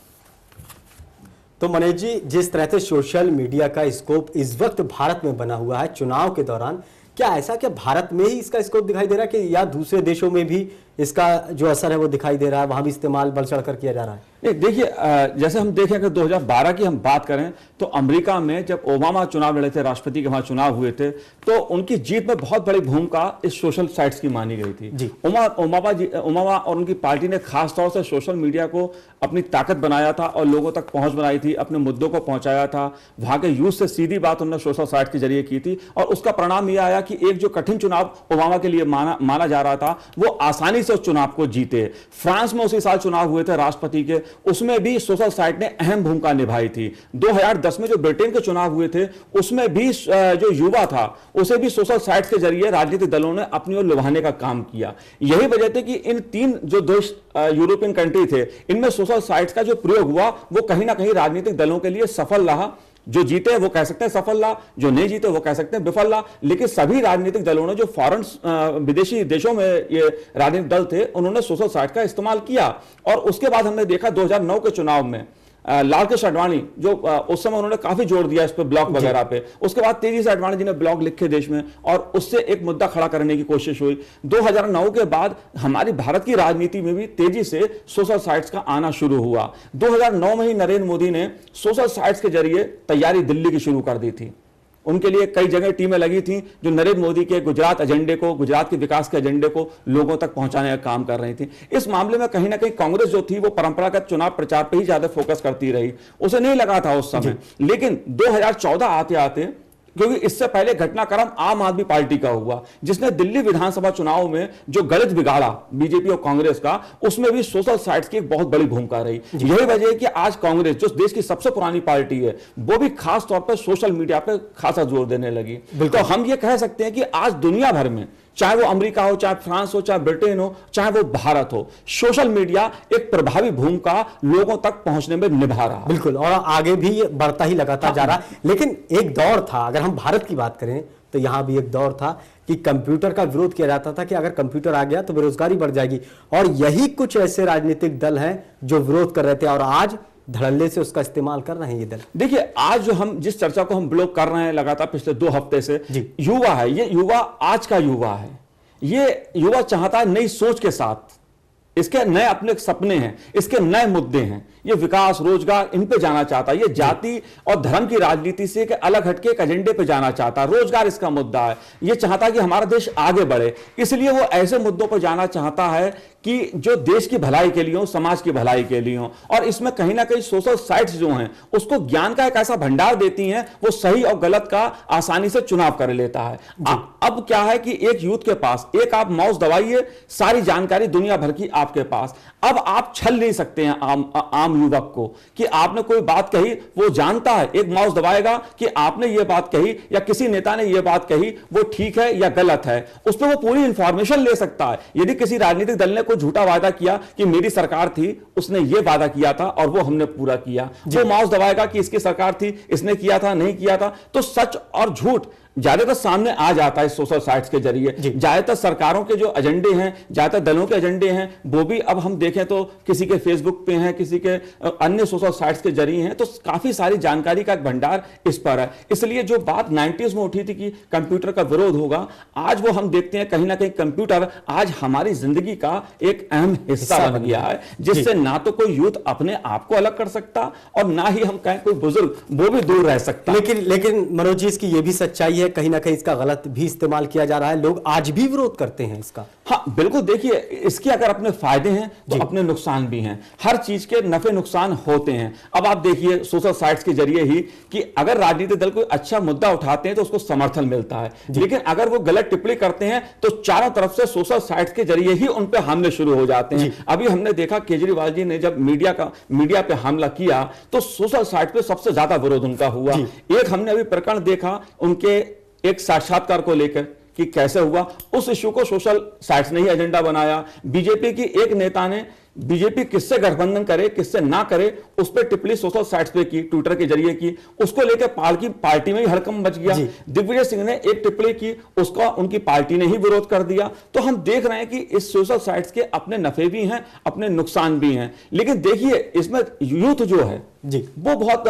तो मनीष जी, जिस तरह से सोशल मीडिया का स्कोप इस वक्त भारत में बना हुआ है चुनाव के दौरान, क्या ऐसा क्या भारत में ही इसका स्कोप दिखाई दे रहा है कि या दूसरे देशों में भी इसका जो असर है वो दिखाई दे रहा है, वहां भी इस्तेमाल बढ़ चढ़ कर किया जा रहा है? नहीं, देखिए, जैसे हम देखें अगर 2012 की हम बात करें तो अमेरिका में जब ओबामा चुनाव लड़े थे, राष्ट्रपति के वहां चुनाव हुए थे, तो उनकी जीत में बहुत बड़ी भूमिका इस सोशल साइट्स की मानी गई थी जी। ओबामा और उनकी पार्टी ने खास तौर से सोशल मीडिया को अपनी ताकत बनाया था और लोगों तक पहुंच बनाई थी, अपने मुद्दों को पहुंचाया था। वहां के यूथ से सीधी बात उन्होंने सोशल साइट के जरिए की थी, और उसका परिणाम यह आया कि एक जो कठिन चुनाव ओबामा के लिए माना जा रहा था, वो आसानी से उस चुनाव को जीते। फ्रांस में उसी साल चुनाव हुए थे राष्ट्रपति के, उसमें भी सोशल साइट ने अहम भूमिका निभाई थी। 2010 में जो ब्रिटेन के चुनाव हुए थे, उसमें भी जो युवा था उसे भी सोशल साइट के जरिए राजनीतिक दलों ने अपनी ओर लुभाने का काम किया। यही वजह थी कि इन 3 जो देश यूरोपियन कंट्री थे, इनमें सोशल साइट्स का जो प्रयोग हुआ वो कहीं ना कहीं राजनीतिक दलों के लिए सफल रहा। जो जीते वो कह सकते हैं सफल रहा, जो नहीं जीते वो कह सकते हैं विफल रहा। लेकिन सभी राजनीतिक दलों ने, जो फॉरेन विदेशी देशों में ये राजनीतिक दल थे, उन्होंने सोशल साइट का इस्तेमाल किया। और उसके बाद हमने देखा 2009 के चुनाव में लाल कृष्ण आडवाणी, जो उस समय उन्होंने काफी जोर दिया इस पे, ब्लॉग वगैरह पे। उसके बाद तेजी से आडवाणी जी ने ब्लॉग लिखे देश में, और उससे एक मुद्दा खड़ा करने की कोशिश हुई। 2009 के बाद हमारी भारत की राजनीति में भी तेजी से सोशल साइट्स का आना शुरू हुआ। 2009 में ही नरेंद्र मोदी ने सोशल साइट्स के जरिए तैयारी दिल्ली की शुरू कर दी थी। उनके लिए कई जगह टीमें लगी थी जो नरेंद्र मोदी के गुजरात एजेंडे को, गुजरात के विकास के एजेंडे को लोगों तक पहुंचाने का काम कर रही थी। इस मामले में कहीं ना कहीं कांग्रेस जो थी वो परंपरागत चुनाव प्रचार पर ही ज्यादा फोकस करती रही। उसे नहीं लगा था उस समय, लेकिन 2014 आते आते, क्योंकि इससे पहले घटनाक्रम आम आदमी पार्टी का हुआ, जिसने दिल्ली विधानसभा चुनाव में जो गणित बिगाड़ा बीजेपी और कांग्रेस का, उसमें भी सोशल साइट्स की एक बहुत बड़ी भूमिका रही। यही वजह है कि आज कांग्रेस, जो देश की सबसे पुरानी पार्टी है, वो भी खास तौर पर सोशल मीडिया पर खासा जोर देने लगी। तो हम ये कह सकते हैं कि आज दुनिया भर में चाहे वो अमेरिका हो, चाहे फ्रांस हो, चाहे ब्रिटेन हो, चाहे वो भारत हो, सोशल मीडिया एक प्रभावी भूमिका लोगों तक पहुंचने में निभा रहा है। बिल्कुल, और आगे भी ये बढ़ता ही लगातार जा रहा है। लेकिन एक दौर था, अगर हम भारत की बात करें तो यहां भी एक दौर था कि कंप्यूटर का विरोध किया जाता था कि अगर कंप्यूटर आ गया तो बेरोजगारी बढ़ जाएगी, और यही कुछ ऐसे राजनीतिक दल हैं जो विरोध कर रहे थे और आज धड़ल्ले से उसका इस्तेमाल कर रहे हैं ये दल। देखिए, आज जो हम जिस चर्चा को हम ब्लॉक कर रहे हैं लगातार पिछले 2 हफ्ते से, युवा है, ये युवा आज का युवा है, ये युवा चाहता है नई सोच के साथ, इसके नए अपने सपने हैं, इसके नए मुद्दे हैं, ये विकास, रोजगार, इन पे जाना चाहता है, ये जाति और धर्म की राजनीति से एक अलग हटके एक एजेंडे पे जाना चाहता है। रोजगार इसका मुद्दा है, ये चाहता है कि हमारा देश आगे बढ़े, इसलिए वो ऐसे मुद्दों पर जाना चाहता है कि जो देश की भलाई के लिए हो, समाज की भलाई के लिए हो, और इसमें कहीं ना कहीं सोशल साइट्स जो हैं उसको ज्ञान का एक ऐसा भंडार देती हैं, वो सही और गलत का आसानी से चुनाव कर लेता है। अब क्या है कि एक यूथ के पास एक आप माउस दबाइए, सारी जानकारी दुनिया भर की आपके पास। अब आप छल नहीं सकते हैं आम युवक को कि आपने कोई बात कही, वो जानता है, एक माउस दबाएगा कि आपने ये बात कही या किसी नेता ने ये बात कही, वो ठीक है या गलत है, उस पर वो पूरी इंफॉर्मेशन ले सकता है। यदि किसी राजनीतिक दल ने कोई झूठा वादा किया कि मेरी सरकार थी, उसने ये वादा किया था और वो हमने पूरा किया, वो माउस दबाएगा कि इसकी सरकार थी, इसने किया था, नहीं किया था, तो सच और झूठ ज्यादातर सामने आ जाता है सोशल साइट्स के जरिए। ज्यादातर सरकारों के जो एजेंडे हैं, ज्यादातर दलों के एजेंडे हैं, वो भी अब हम देखें तो किसी के फेसबुक पे हैं, किसी के अन्य सोशल साइट्स के जरिए हैं, तो काफी सारी जानकारी का एक भंडार इस पर है। इसलिए जो बात 90s में उठी थी कि कंप्यूटर का विरोध होगा, आज वो हम देखते हैं कहीं ना कहीं कंप्यूटर आज हमारी जिंदगी का एक अहम हिस्सा बन गया है, जिससे ना तो कोई यूथ अपने आप को अलग कर सकता और ना ही हम कहें कोई बुजुर्ग वो भी दूर रह सकता। लेकिन मनोज जी, इसकी ये भी सच्चाई कहीं ना कहीं इसका गलत भी इस्तेमाल किया जा रहा है, लोग आज भी विरोध करते हैं इसका। हाँ बिल्कुल, देखिए इसके अगर अपने फायदे हैं तो अपने नुकसान भी हैं, हर चीज के नफे नुकसान होते हैं। अब आप देखिए सोशल साइट्स के जरिए ही कि अगर राजनीतिक दल कोई अच्छा मुद्दा उठाते हैं तो उसको समर्थन मिलता है, लेकिन अगर वो गलत टिप्पणी करते हैं तो चारों तरफ से सोशल साइट्स के जरिए ही उन पे हमले शुरू हो जाते हैं। अभी हमने देखा केजरीवाल जी ने जब मीडिया पे हमला किया तो सोशल साइट पे सबसे ज्यादा विरोध उनका हुआ। एक हमने अभी प्रकरण देखा उनके एक साक्षात्कार को लेकर कि कैसे हुआ, उस इश्यू को सोशल साइट्स ने ही एजेंडा बनाया। बीजेपी की एक नेता ने बीजेपी किससे गठबंधन करे किससे ना करे उस पर टिप्पणी सोशल साइट्स पे की, ट्विटर के जरिए की, उसको लेकर पार्टी में ही हड़कंप मच गया। दिग्विजय सिंह ने एक टिप्पणी की, उसका उनकी पार्टी ने ही विरोध कर दिया। तो हम देख रहे हैं कि इस सोशल साइट्स के अपने नफे भी हैं, अपने नुकसान भी हैं। लेकिन देखिए इसमें यूथ जो है वो बहुत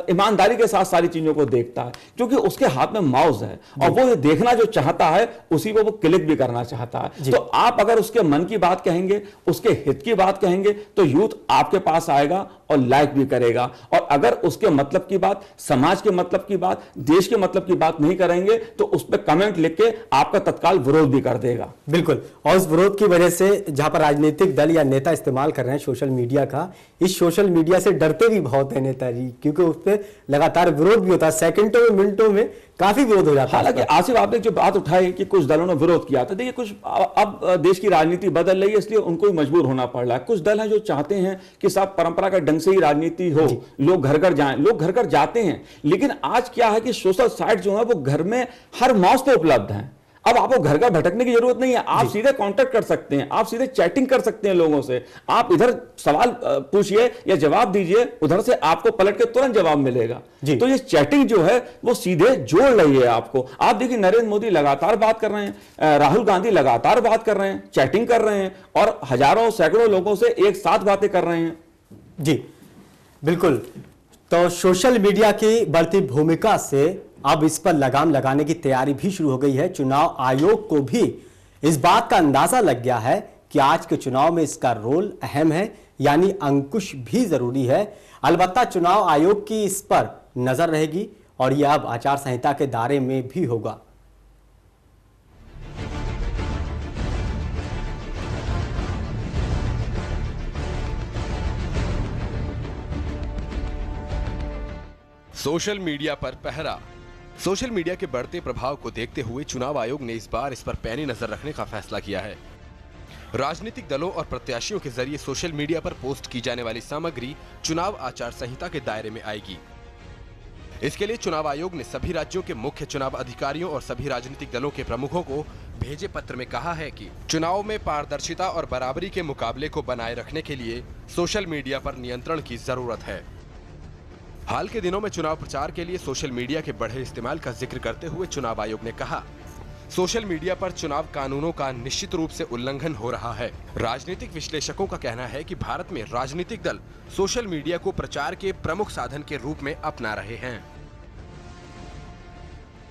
ईमानदारी के साथ सारी चीजों को देखता है, क्योंकि उसके हाथ में माउस है और वो ये देखना जो चाहता है उसी को वो क्लिक भी करना चाहता है। तो आप अगर उसके मन की बात कहेंगे, उसके हित की बात कहेंगे, तो यूथ आपके पास आएगा और लाइक भी करेगा। और अगर उसके मतलब की बात, समाज के मतलब की बात, देश के मतलब की बात नहीं करेंगे तो उस पर कमेंट लिख के आपका तत्काल विरोध भी कर देगा। बिल्कुल, और उस विरोध की वजह से जहां पर राजनीतिक दल या नेता इस्तेमाल कर रहे हैं सोशल मीडिया का, इस सोशल मीडिया से डरते भी बहुत है नेताजी, क्योंकि उस पर लगातार विरोध भी होता है, सेकंडों में मिनटों में काफी विरोध हो जाता है। हालांकि आसिफ आपने जो बात उठाई कि कुछ दलों ने विरोध किया था, देखिए कुछ अब देश की राजनीति बदल रही है इसलिए उनको भी मजबूर होना पड़ रहा है। कुछ दल हैं जो चाहते हैं कि सब परंपरा का ढंग से ही राजनीति हो, लोग घर घर जाएं, लोग घर घर जाते हैं। लेकिन आज क्या है कि सोशल साइट जो है वो घर में हर माउस पे उपलब्ध है। अब आपको घर घर भटकने की जरूरत नहीं है, आप सीधे कांटेक्ट कर सकते हैं, आप सीधे चैटिंग कर सकते हैं लोगों से। आप इधर सवाल पूछिए या जवाब दीजिए, उधर से आपको पलट के तुरंत जवाब मिलेगा। तो ये चैटिंग जो है वो सीधे जोड़ रही है आपको। आप देखिए नरेंद्र मोदी लगातार बात कर रहे हैं, राहुल गांधी लगातार बात कर रहे हैं, चैटिंग कर रहे हैं और हजारों सैकड़ों लोगों से एक साथ बातें कर रहे हैं। जी बिल्कुल, तो सोशल मीडिया की बढ़ती भूमिका से अब इस पर लगाम लगाने की तैयारी भी शुरू हो गई है। चुनाव आयोग को भी इस बात का अंदाजा लग गया है कि आज के चुनाव में इसका रोल अहम है, यानी अंकुश भी जरूरी है। अलबत्ता चुनाव आयोग की इस पर नजर रहेगी और यह अब आचार संहिता के दायरे में भी होगा। सोशल मीडिया पर पहरा। सोशल मीडिया के बढ़ते प्रभाव को देखते हुए चुनाव आयोग ने इस बार इस पर पैनी नजर रखने का फैसला किया है। राजनीतिक दलों और प्रत्याशियों के जरिए सोशल मीडिया पर पोस्ट की जाने वाली सामग्री चुनाव आचार संहिता के दायरे में आएगी। इसके लिए चुनाव आयोग ने सभी राज्यों के मुख्य चुनाव अधिकारियों और सभी राजनीतिक दलों के प्रमुखों को भेजे पत्र में कहा है कि चुनाव में पारदर्शिता और बराबरी के मुकाबले को बनाए रखने के लिए सोशल मीडिया पर नियंत्रण की जरूरत है। हाल के दिनों में चुनाव प्रचार के लिए सोशल मीडिया के बढ़े इस्तेमाल का जिक्र करते हुए चुनाव आयोग ने कहा, सोशल मीडिया पर चुनाव कानूनों का निश्चित रूप से उल्लंघन हो रहा है। राजनीतिक विश्लेषकों का कहना है कि भारत में राजनीतिक दल सोशल मीडिया को प्रचार के प्रमुख साधन के रूप में अपना रहे हैं।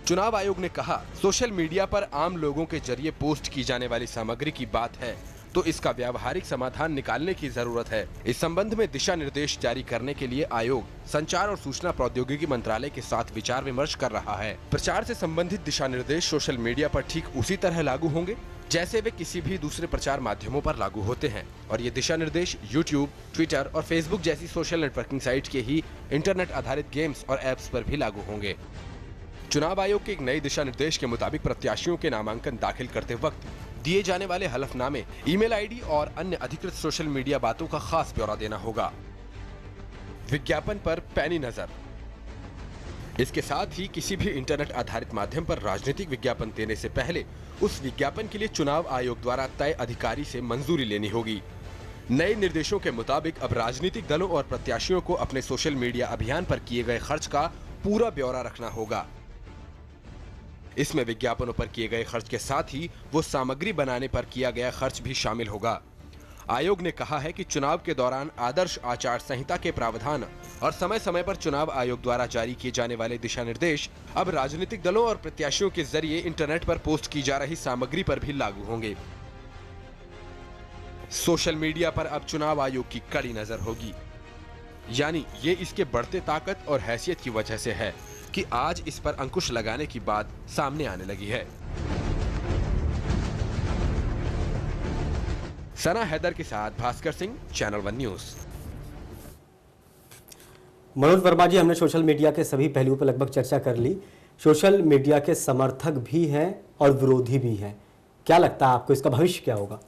चुनाव आयोग ने कहा, सोशल मीडिया पर आम लोगों के जरिए पोस्ट की जाने वाली सामग्री की बात है तो इसका व्यावहारिक समाधान निकालने की जरूरत है। इस संबंध में दिशा निर्देश जारी करने के लिए आयोग संचार और सूचना प्रौद्योगिकी मंत्रालय के साथ विचार विमर्श कर रहा है। प्रचार से संबंधित दिशा निर्देश सोशल मीडिया पर ठीक उसी तरह लागू होंगे जैसे वे किसी भी दूसरे प्रचार माध्यमों पर लागू होते हैं और ये दिशा निर्देश यूट्यूब, ट्विटर और फेसबुक जैसी सोशल नेटवर्किंग साइट के ही इंटरनेट आधारित गेम्स और एप्स पर भी लागू होंगे। चुनाव आयोग के एक नए दिशा निर्देश के मुताबिक प्रत्याशियों के नामांकन दाखिल करते वक्त दिए जाने वाले हलफनामे, ईमेल आईडी और अन्य अधिकृत सोशल मीडिया बातों का खास ब्यौरा देना होगा। विज्ञापन पर पैनी नजर। इसके साथ ही किसी भी इंटरनेट आधारित माध्यम पर राजनीतिक विज्ञापन देने से पहले उस विज्ञापन के लिए चुनाव आयोग द्वारा तय अधिकारी से मंजूरी लेनी होगी। नए निर्देशों के मुताबिक अब राजनीतिक दलों और प्रत्याशियों को अपने सोशल मीडिया अभियान पर किए गए खर्च का पूरा ब्यौरा रखना होगा। इसमें विज्ञापनों पर किए गए खर्च के साथ ही वो सामग्री बनाने पर किया गया खर्च भी शामिल होगा। आयोग ने कहा है कि चुनाव के दौरान आदर्श आचार संहिता के प्रावधान और समय समय पर चुनाव आयोग द्वारा जारी किए जाने वाले दिशा निर्देश अब राजनीतिक दलों और प्रत्याशियों के जरिए इंटरनेट पर पोस्ट की जा रही सामग्री पर भी लागू होंगे। सोशल मीडिया पर अब चुनाव आयोग की कड़ी नजर होगी, यानी ये इसके बढ़ते ताकत और हैसियत की वजह से है कि आज इस पर अंकुश लगाने की बात सामने आने लगी है। सना हैदर के साथ भास्कर सिंह, चैनल 1 न्यूज। मनोज वर्मा जी, हमने सोशल मीडिया के सभी पहलुओं पर लगभग चर्चा कर ली। सोशल मीडिया के समर्थक भी हैं और विरोधी भी हैं। क्या लगता है आपको, इसका भविष्य क्या होगा?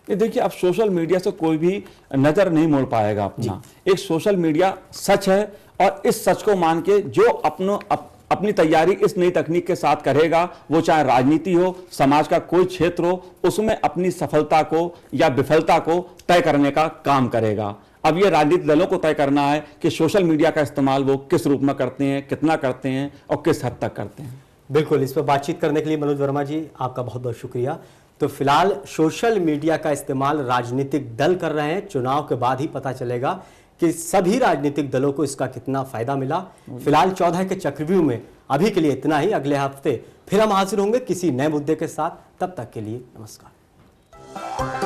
ये देखिए, अब सोशल मीडिया से कोई भी नजर नहीं मोड़ पाएगा अपना। एक सोशल मीडिया सच है और इस सच को मान के जो अपनी तैयारी इस नई तकनीक के साथ करेगा, वो चाहे राजनीति हो, समाज का कोई क्षेत्र हो, उसमें अपनी सफलता को या विफलता को तय करने का काम करेगा। अब ये राजनीतिक दलों को तय करना है कि सोशल मीडिया का इस्तेमाल वो किस रूप में करते हैं, कितना करते हैं और किस हद तक करते हैं। बिल्कुल, इस पर बातचीत करने के लिए मनोज वर्मा जी आपका बहुत बहुत शुक्रिया। तो फिलहाल सोशल मीडिया का इस्तेमाल राजनीतिक दल कर रहे हैं, चुनाव के बाद ही पता चलेगा कि सभी राजनीतिक दलों को इसका कितना फायदा मिला। फिलहाल 14 के चक्रव्यूह में अभी के लिए इतना ही। अगले हफ्ते फिर हम हाजिर होंगे किसी नए मुद्दे के साथ। तब तक के लिए नमस्कार।